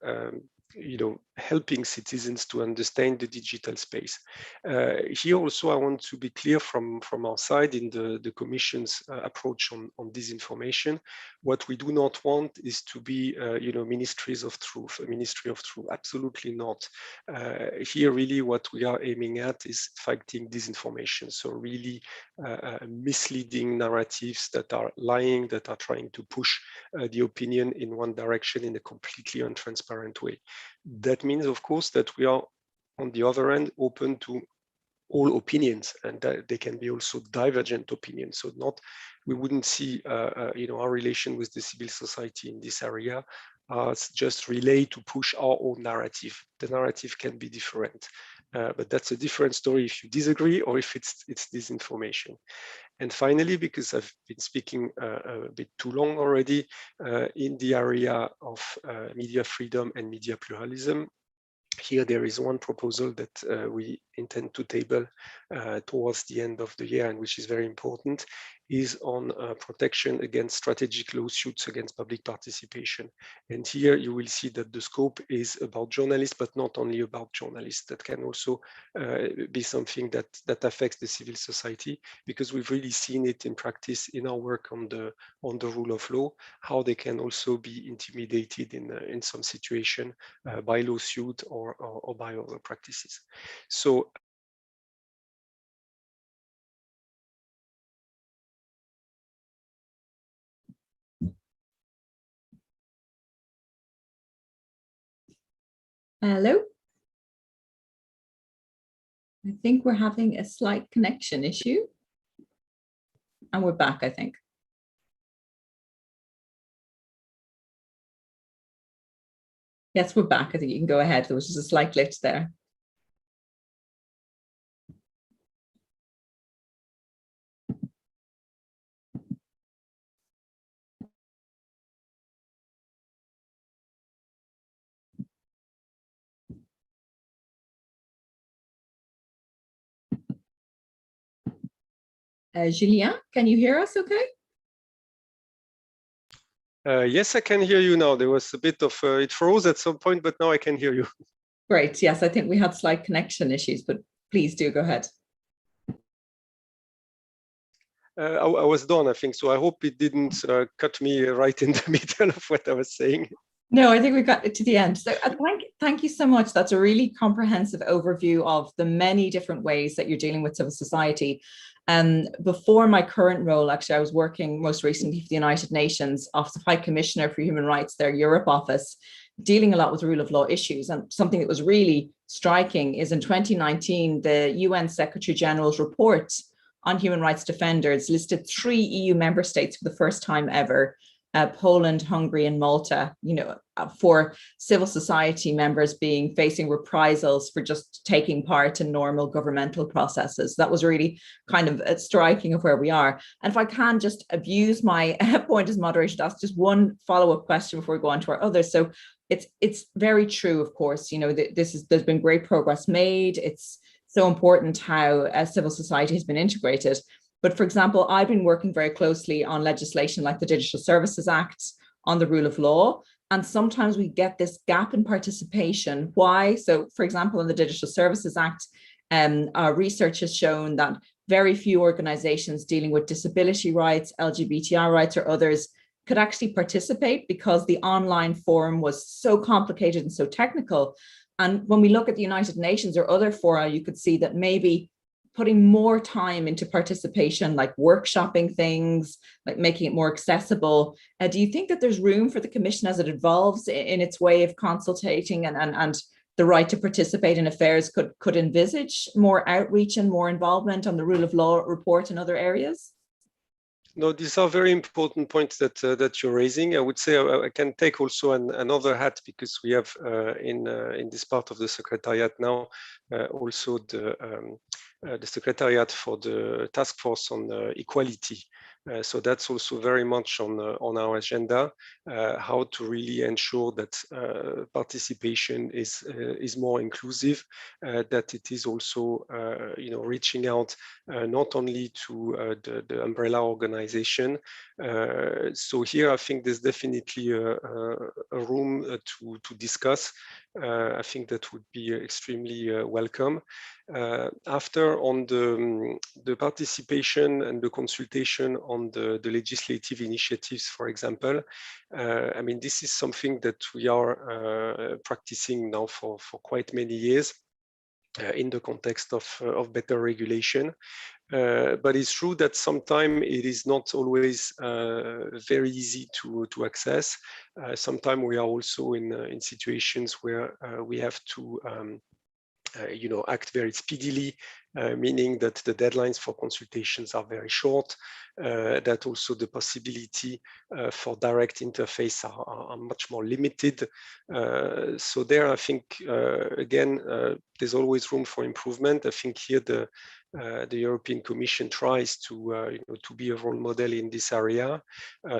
helping citizens to understand the digital space. Here also, I want to be clear from our side in the Commission's approach on disinformation. What we do not want is to be, ministries of truth, a ministry of truth. Absolutely not. Here, really, what we are aiming at is fighting disinformation. So really misleading narratives that are lying, that are trying to push the opinion in one direction in a completely untransparent way. That means, of course, that we are, on the other end, open to all opinions, and that they can be also divergent opinions. So we wouldn't see, our relation with the civil society in this area as just relay to push our own narrative. The narrative can be different, but that's a different story if you disagree or if it's disinformation. And finally, because I've been speaking a bit too long already, in the area of media freedom and media pluralism, here there is one proposal that we intend to table towards the end of the year, and which is very important, is on protection against strategic lawsuits against public participation. And here you will see that the scope is about journalists, but not only about journalists. That can also be something that affects the civil society, because we've really seen it in practice in our work on the rule of law, how they can also be intimidated in some situation by lawsuit or by other practices. So hello. I think we're having a slight connection issue. And we're back, I think. Yes, we're back. I think you can go ahead. There was just a slight glitch there. Julien, can you hear us okay? Yes, I can hear you now. There was a bit of, it froze at some point, but now I can hear you. Great. Yes, I think we had slight connection issues, but please do go ahead. I was done, I think. So I hope it didn't cut me right in the middle of what I was saying. No, I think we got it to the end. So thank you so much. That's a really comprehensive overview of the many different ways that you're dealing with civil society. Before my current role, actually, I was working most recently for the United Nations Office of High Commissioner for Human Rights, their Europe office, dealing a lot with rule of law issues. And something that was really striking is in 2019, the UN Secretary General's report on human rights defenders listed 3 EU member states for the first time ever, Poland, Hungary, and Malta, for civil society members facing reprisals for just taking part in normal governmental processes. That was really kind of striking of where we are. And if I can just abuse my point as moderator to ask just one follow-up question before we go on to our others. So it's very true, of course, there's been great progress made. It's so important how civil society has been integrated. But for example, I've been working very closely on legislation like the Digital Services Act, on the rule of law, and sometimes we get this gap in participation. Why? So for example, in the Digital Services Act, our research has shown that very few organizations dealing with disability rights, LGBTI rights, or others could actually participate because the online forum was so complicated and so technical. And when we look at the United Nations or other fora, you could see that maybe putting more time into participation, like workshopping things, like making it more accessible. Do you think that there's room for the Commission as it evolves in its way of consultating and the right to participate in affairs could envisage more outreach and more involvement on the rule of law report in other areas? No, these are very important points that you're raising. I would say I can take also another hat, because we have in this part of the Secretariat now also the Secretariat for the Task Force on Equality. So that's also very much on our agenda, how to really ensure that participation is more inclusive, that it is also reaching out not only to the umbrella organization. So here I think there's definitely a room to discuss. I think that would be extremely welcome. After on the participation and the consultation on the legislative initiatives, for example, I mean, this is something that we are practicing now for quite many years in the context of better regulation. But it's true that sometimes it is not always very easy to access. Sometimes we are also in situations where we have to act very speedily, meaning that the deadlines for consultations are very short, that also the possibility for direct interface are much more limited. So there, I think, again, there's always room for improvement. I think here the European Commission tries to be a role model in this area.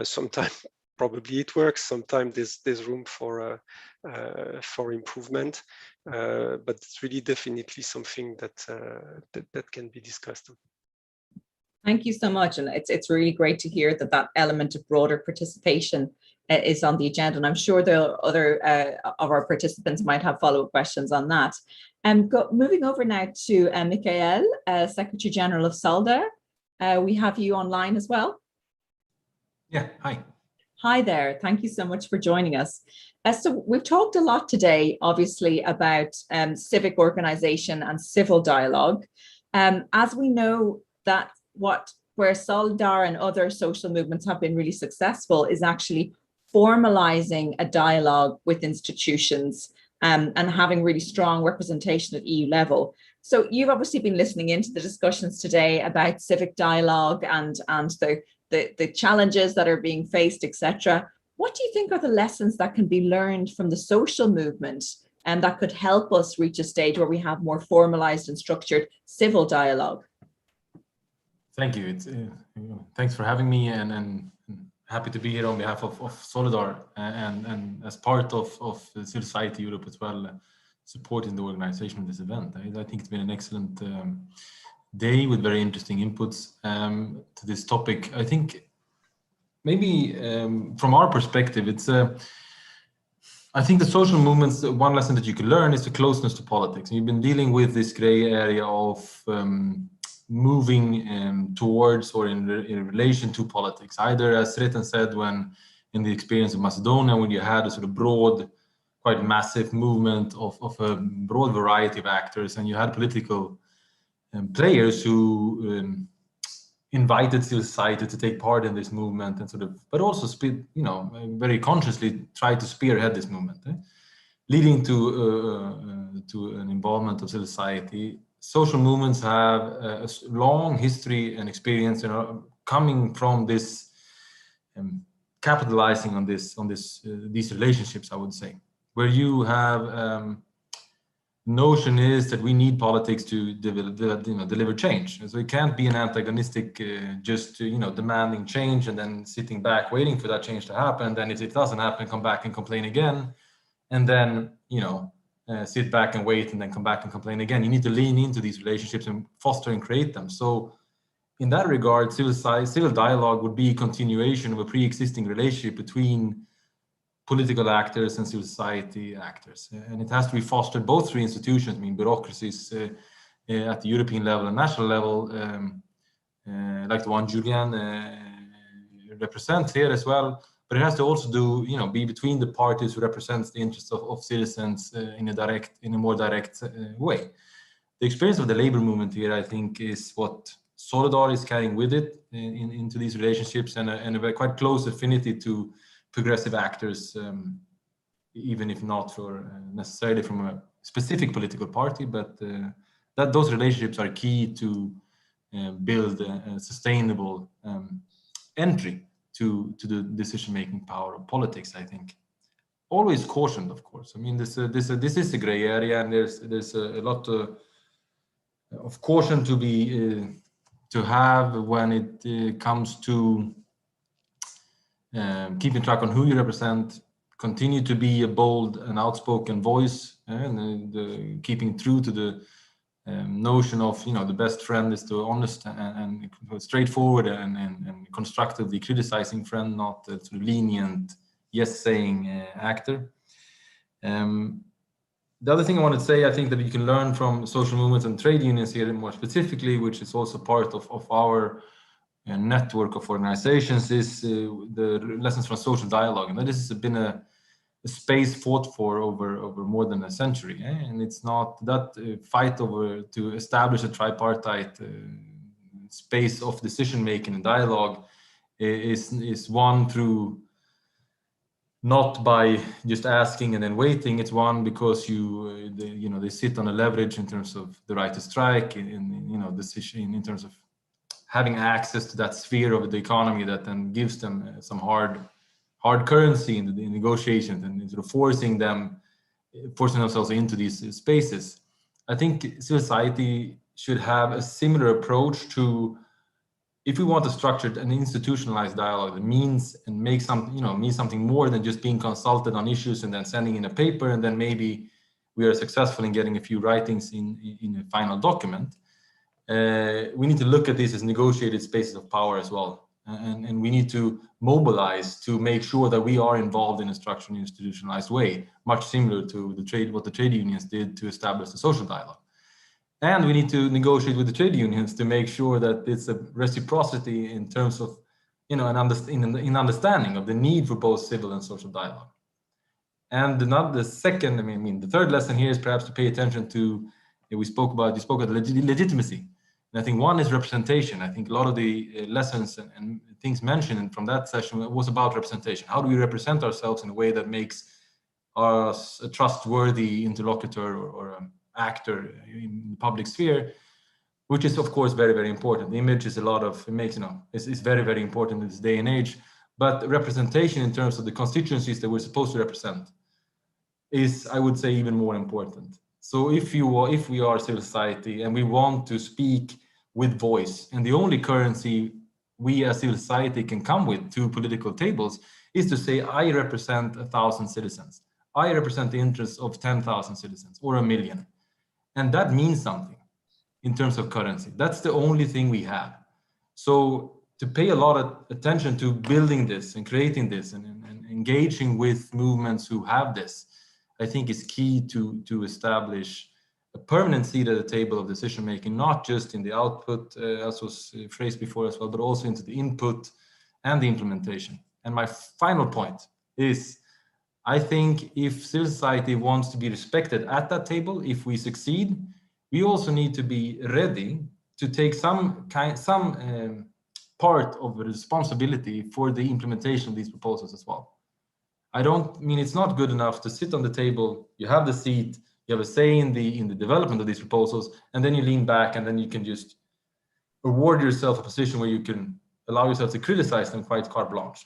Sometimes probably it works. Sometimes there's room for improvement, but it's really definitely something that can be discussed. Thank you so much, and it's really great to hear that element of broader participation is on the agenda, and I'm sure the other of our participants might have follow-up questions on that. Moving over now to Michael, Secretary General of SOLDA. We have you online as well. Yeah, hi. Hi there, thank you so much for joining us. So we've talked a lot today, obviously, about civic organization and civil dialogue. As we know that where Solidar and other social movements have been really successful is actually formalizing a dialogue with institutions and having really strong representation at EU level. So you've obviously been listening into the discussions today about civic dialogue and the challenges that are being faced, etc. What do you think are the lessons that can be learned from the social movement and that could help us reach a stage where we have more formalized and structured civil dialogue? Thank you. Thanks for having me, and happy to be here on behalf of Solidar and as part of the Civil Society Europe as well, supporting the organization of this event. I think it's been an excellent day with very interesting inputs to this topic. I think maybe from our perspective, I think the social movements, one lesson that you can learn is the closeness to politics. And you've been dealing with this gray area of moving towards or in relation to politics. Either, as Sretan said, when in the experience of Macedonia, when you had a sort of broad, quite massive movement of a broad variety of actors, and you had political players who invited civil society to take part in this movement, and sort of, but also very consciously try to spearhead this movement, leading to an involvement of civil society. Social movements have a long history and experience, coming from this, capitalizing on these relationships, I would say, where you have notion is that we need politics to deliver change. So it can't be an antagonistic, just demanding change and then sitting back waiting for that change to happen. Then if it doesn't happen, come back and complain again, and then sit back and wait and then come back and complain again. You need to lean into these relationships and foster and create them. So in that regard, civil dialogue would be a continuation of a pre-existing relationship between political actors and civil society actors. And it has to be fostered both through institutions, bureaucracies at the European level and national level, like the one Julian represents here as well. But it has to also be between the parties who represents the interests of citizens in a more direct way. The experience of the labor movement here, I think, is what Solidar is carrying with it into these relationships, and a very quite close affinity to progressive actors, even if not for necessarily from a specific political party, but that those relationships are key to build a sustainable entry to the decision-making power of politics, I think. Always cautioned, of course. This is a gray area, and there's a lot of caution to be to have when it comes to keeping track on who you represent, continue to be a bold and outspoken voice, and keeping true to the notion of the best friend is the honest and straightforward and constructively criticizing friend, not a sort of lenient yes-saying actor. The other thing I want to say, I think that you can learn from social movements and trade unions here more specifically, which is also part of our network of organizations, is the lessons from social dialogue. And this has been a space fought for over more than a century. And it's not that fight over to establish a tripartite space of decision-making and dialogue is won through, not by just asking and then waiting. It's one because they sit on a leverage in terms of the right to strike, decision in terms of having access to that sphere of the economy that then gives them some hard currency in the negotiations, and sort of forcing themselves into these spaces. I think civil society should have a similar approach to, if we want to structure an institutionalized dialogue that means something more than just being consulted on issues and then sending in a paper, and then maybe we are successful in getting a few writings in a final document. We need to look at this as negotiated spaces of power as well. And we need to mobilize to make sure that we are involved in a structured and institutionalized way, much similar to what the trade unions did to establish the social dialogue. And we need to negotiate with the trade unions to make sure that it's a reciprocity in terms of, in understanding of the need for both civil and social dialogue. And the third lesson here is perhaps to pay attention to, you spoke about the legitimacy. And I think one is representation. I think a lot of the lessons and things mentioned from that session was about representation. How do we represent ourselves in a way that makes us a trustworthy interlocutor or actor in the public sphere, which is of course very, very important. The image is it's very, very important in this day and age, but representation in terms of the constituencies that we're supposed to represent is, I would say, even more important. So if we are civil society and we want to speak with voice, and the only currency we as civil society can come with to political tables is to say, I represent 1,000 citizens. I represent the interests of 10,000 citizens or 1 million. And that means something in terms of currency. That's the only thing we have. So to pay a lot of attention to building this and creating this and engaging with movements who have this, I think is key to establish a permanent seat at the table of decision making, not just in the output, as was phrased before as well, but also into the input and the implementation. And my final point is, I think if civil society wants to be respected at that table, if we succeed, we also need to be ready to take some part of the responsibility for the implementation of these proposals as well. I don't mean it's not good enough to sit on the table, you have the seat, you have a say in the development of these proposals, and then you lean back and then you can just award yourself a position where you can allow yourself to criticize them quite carte blanche.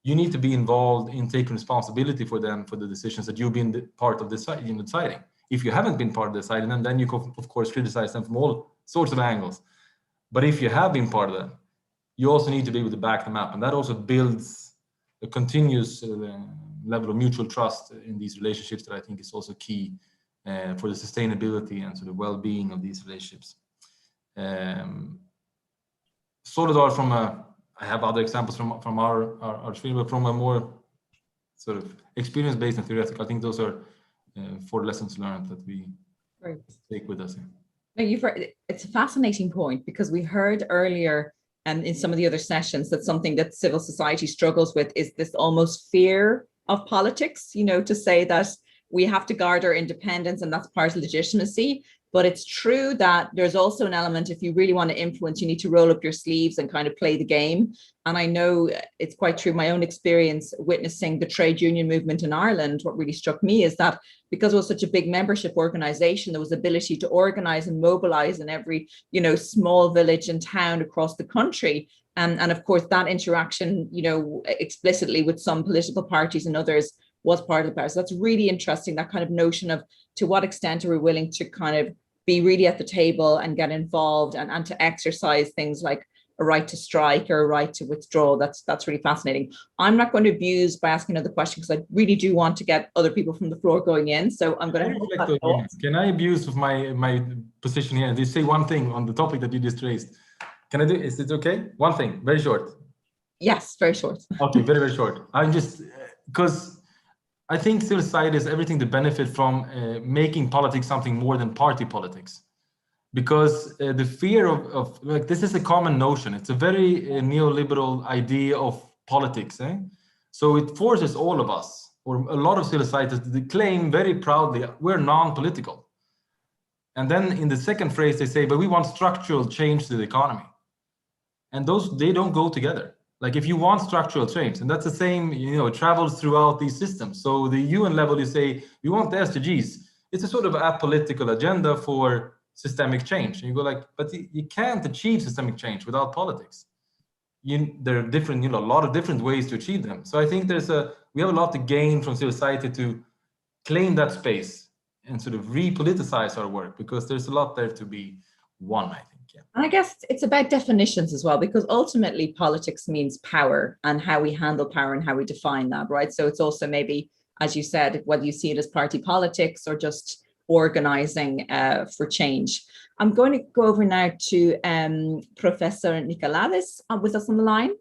You need to be involved in taking responsibility for them, for the decisions that you've been part of deciding. If you haven't been part of deciding them, then you can, of course, criticize them from all sorts of angles. But if you have been part of them, you also need to be able to back them up. And that also builds a continuous level of mutual trust in these relationships that I think is also key for the sustainability and sort of well-being of these relationships. Solidar I have other examples from our stream, but from a more sort of experience-based and theoretical, I think those are 4 lessons learned that we take with us. Now, it's a fascinating point, because we heard earlier in some of the other sessions that something that civil society struggles with is this almost fear of politics, to say that we have to guard our independence and that's part of legitimacy. But it's true that there's also an element, if you really want to influence, you need to roll up your sleeves and kind of play the game. And I know it's quite true, my own experience witnessing the trade union movement in Ireland, what really struck me is that because it was such a big membership organization, there was ability to organize and mobilize in every, small village and town across the country. And of course, that interaction, explicitly with some political parties and others was part of the power. So that's really interesting, that kind of notion of to what extent are we willing to kind of be really at the table and get involved and to exercise things like a right to strike or a right to withdraw. That's really fascinating. I'm not going to abuse by asking another question because I really do want to get other people from the floor going in. So I'm going to Can I abuse of my position here and just say one thing on the topic that you just raised? Can I do? Is it okay? One thing, very short. Yes, very short. Okay, very, very short. I'm just because I think civil society has everything to benefit from making politics something more than party politics, because the fear of like, this is a common notion. It's a very neoliberal idea of politics. So it forces all of us, or a lot of civil societies, to claim very proudly, we're non-political. And then in the second phrase, they say, but we want structural change to the economy. And they don't go together. Like if you want structural change, and that's the same, it travels throughout these systems. So the UN level, you say, we want the SDGs. It's a sort of apolitical agenda for systemic change. And you go like, but you can't achieve systemic change without politics. There are different, a lot of different ways to achieve them. So I think we have a lot to gain from civil society to claim that space and sort of repoliticize our work, because there's a lot there to be won, I think. And I guess it's about definitions as well, because ultimately politics means power and how we handle power and how we define that, right? So it's also maybe, as you said, whether you see it as party politics or just organizing for change. I'm going to go over now to Professor Nicolades with us on the line.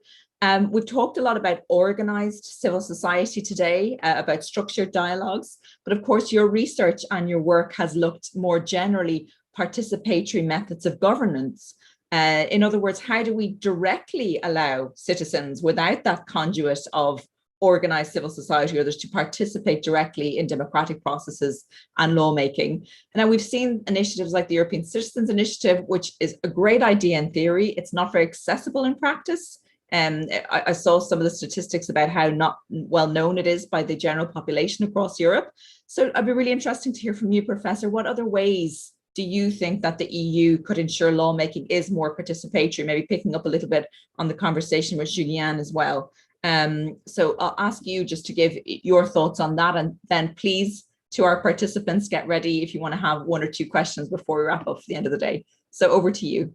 We've talked a lot about organized civil society today, about structured dialogues, but of course your research and your work has looked more generally participatory methods of governance. In other words, how do we directly allow citizens without that conduit of organized civil society or others to participate directly in democratic processes and lawmaking? And now we've seen initiatives like the European Citizens Initiative, which is a great idea in theory. It's not very accessible in practice. I saw some of the statistics about how not well known it is by the general population across Europe. So it'd be really interesting to hear from you, Professor. What other ways do you think that the EU could ensure lawmaking is more participatory, maybe picking up a little bit on the conversation with Julien as well? So I'll ask you just to give your thoughts on that, and then please, to our participants, get ready if you want to have 1 or 2 questions before we wrap up for the end of the day. So over to you.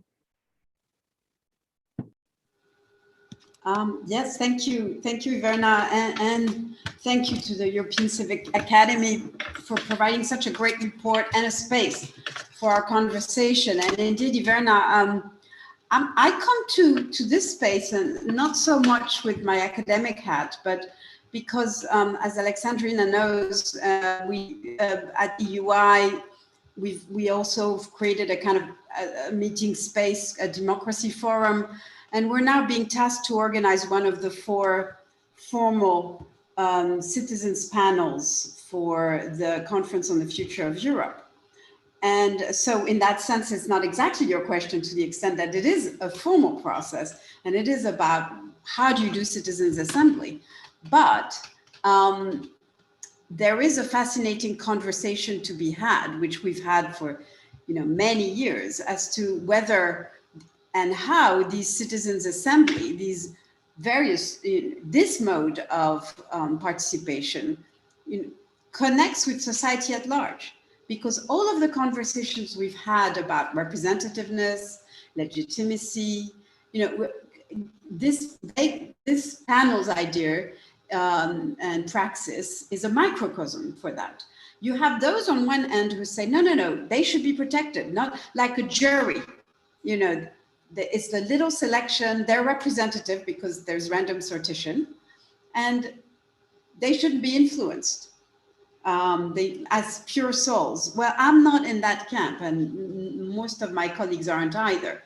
Yes, thank you, Verna, and thank you to the European Civic Academy for providing such a great report and a space for our conversation. And indeed, Verna, I come to this space, and not so much with my academic hat, but because, as Alexandrina knows, we at EUI we also created a kind of a meeting space, a democracy forum, and we're now being tasked to organize one of the 4 formal citizens panels for the Conference on the Future of Europe. And so in that sense, it's not exactly your question, to the extent that it is a formal process, and it is about how do you do citizens assembly. But there is a fascinating conversation to be had, which we've had for many years, as to whether and how these citizens assembly, these various, this mode of participation connects with society at large. Because all of the conversations we've had about representativeness, legitimacy, this panel's idea and praxis is a microcosm for that. You have those on one end who say, no, they should be protected, not like a jury. It's the little selection, they're representative because there's random sortition, and they shouldn't be influenced. As pure souls. Well, I'm not in that camp, and most of my colleagues aren't either.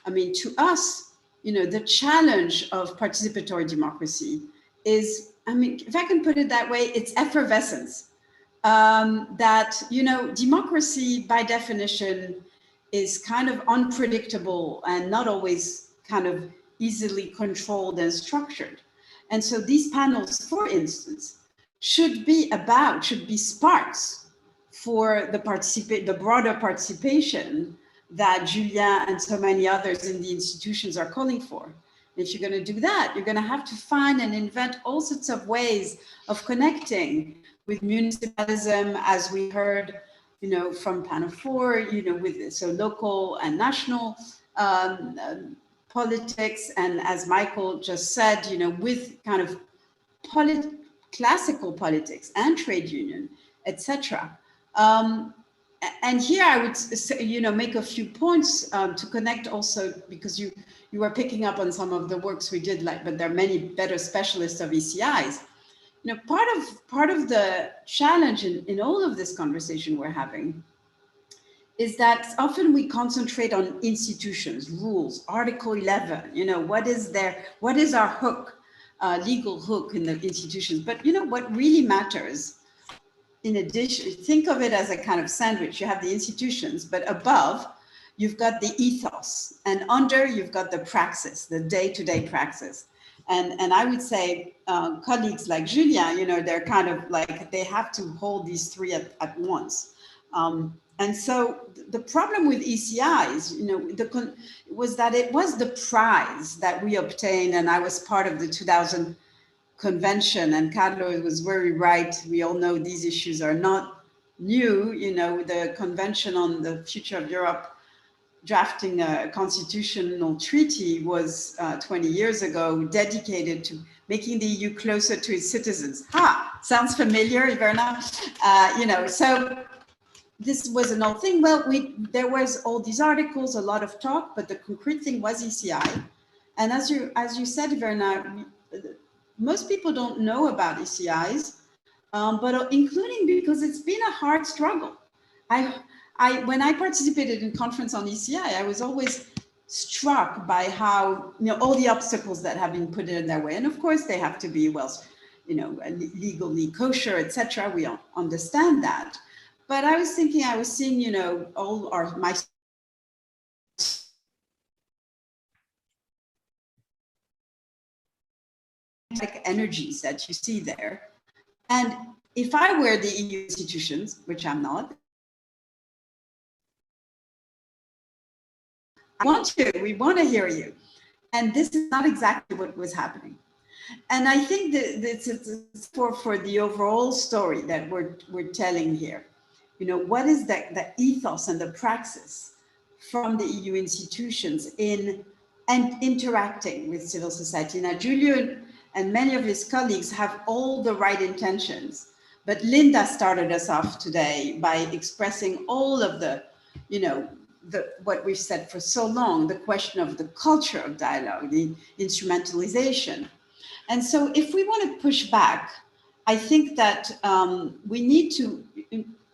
I mean, to us, the challenge of participatory democracy is, if I can put it that way, it's effervescence. That, democracy by definition is kind of unpredictable and not always kind of easily controlled and structured. And so these panels, for instance, should be sparks for the broader participation that Julien and so many others in the institutions are calling for. If you're going to do that, you're going to have to find and invent all sorts of ways of connecting with municipalism, as we heard, from panel 4, with local and national politics, and as Michael just said, with kind of classical politics and trade union, etc. And here I would say, make a few points to connect also, because you were picking up on some of the works we did, but there are many better specialists of ECIs. Part of the challenge in all of this conversation we're having is that often we concentrate on institutions, rules, Article 11, what is our hook, legal hook in the institutions. But what really matters, in addition, think of it as a kind of sandwich. You have the institutions, but above you've got the ethos, and under you've got the praxis, the day-to-day praxis. And I would say colleagues like Julien, they're kind of like, they have to hold these 3 at once. And so the problem with ECIs, was that it was the prize that we obtained, and I was part of the 2000 convention, and Carlo was very right. We all know these issues are not new. The Convention on the Future of Europe drafting a constitutional treaty was 20 years ago, dedicated to making the EU closer to its citizens. Sounds familiar, Iverna? So this was an old thing. Well, there was all these articles, a lot of talk, but the concrete thing was ECI. And as you said, Iverna, most people don't know about ECIs, but including because it's been a hard struggle. When I participated in conference on ECI, I was always struck by how, all the obstacles that have been put in their way. And of course they have to be, legally kosher, etc. We don't understand that. But I was thinking, I was seeing, all my energies that you see there. And if I were the EU institutions, which I'm not, we want to hear you. And this is not exactly what was happening. And I think that it's for the overall story that we're telling here. What is the ethos and the praxis from the EU institutions in interacting with civil society? Now, Julian and many of his colleagues have all the right intentions, but Linda started us off today by expressing all of the what we've said for so long, the question of the culture of dialogue, the instrumentalization. And so if we want to push back, I think that we need to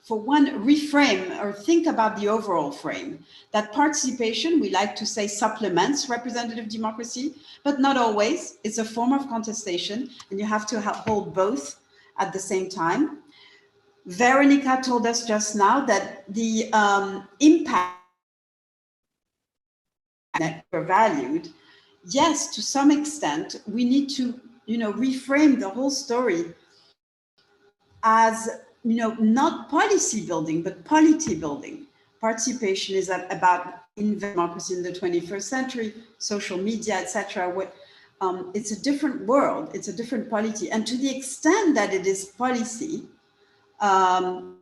for one, reframe or think about the overall frame. That participation, we like to say, supplements representative democracy, but not always. It's a form of contestation, and you have to hold both at the same time. Veronica told us just now that the impact that were valued, yes, to some extent, we need to, reframe the whole story as, not policy building, but polity building. Participation is about in democracy in the 21st century, social media, etc. It's a different world, it's a different polity. And to the extent that it is policy, I'm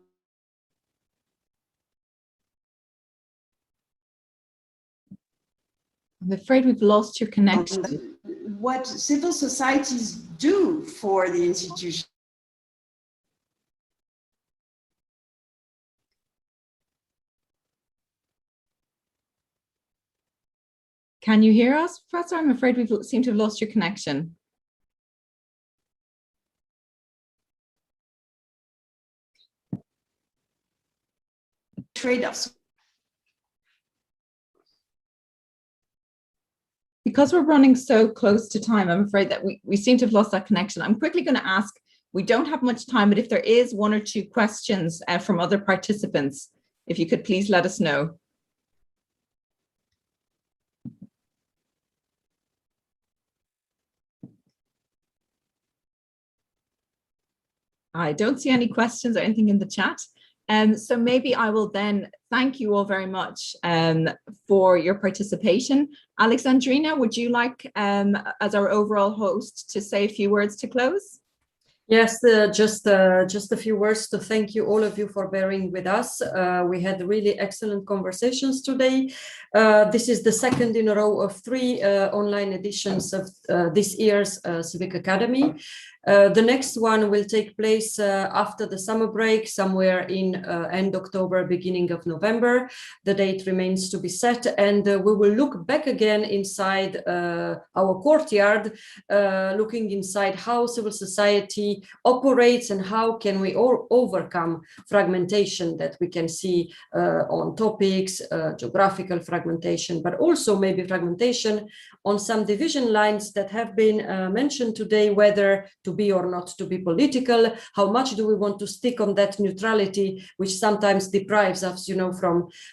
afraid we've lost your connection. What civil societies do for the institution. Can you hear us, Professor? I'm afraid we seem to have lost your connection. Trade-offs. Because we're running so close to time, I'm afraid that we seem to have lost that connection. I'm quickly going to ask, we don't have much time, but if there is one or two questions from other participants, if you could please let us know. I don't see any questions or anything in the chat. So maybe I will then thank you all very much for your participation. Alexandrina, would you like, as our overall host, to say a few words to close? Yes, just a few words to thank you, all of you, for bearing with us. We had really excellent conversations today. This is the second in a row of 3 online editions of this year's Civic Academy. The next one will take place after the summer break, somewhere in end October, beginning of November. The date remains to be set, and we will look back again inside our courtyard, looking inside how civil society operates and how can we all overcome fragmentation that we can see on topics, geographical fragmentation, but also maybe fragmentation on some division lines that have been mentioned today, whether to be or not to be political, how much do we want to stick on that neutrality, which sometimes deprives us,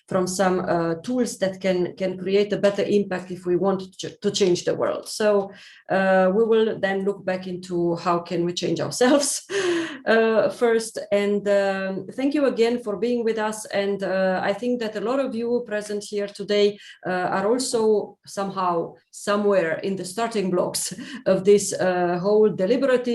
from some tools that can create a better impact if we want to change the world. So we will then look back into how can we change ourselves first. And thank you again for being with us. And I think that a lot of you present here today are also somehow somewhere in the starting blocks of this whole deliberative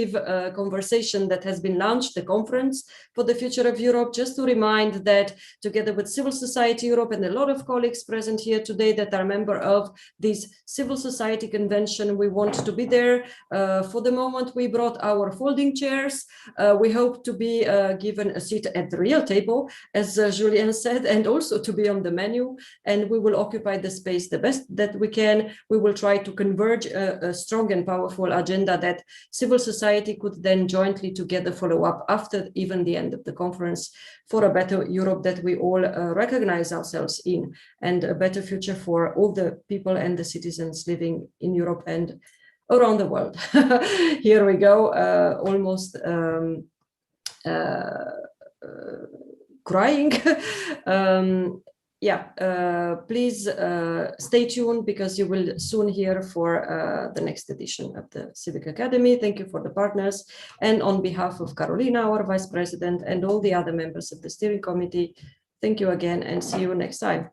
conversation that has been launched, the Conference for the Future of Europe. Just to remind that together with Civil Society Europe and a lot of colleagues present here today that are member of this Civil Society Convention, we want to be there. For the moment, we brought our folding chairs. We hope to be given a seat at the real table, as Julien said, and also to be on the menu. And we will occupy the space the best that we can. We will try to converge a strong and powerful agenda that civil society could then jointly together follow up after even the end of the conference, for a better Europe that we all recognize ourselves in, and a better future for all the people and the citizens living in Europe and around the world. Here we go, almost crying. Please stay tuned, because you will soon hear for the next edition of the Civic Academy. Thank you for the partners. And on behalf of Carolina, our Vice President, and all the other members of the steering committee, thank you again, and see you next time.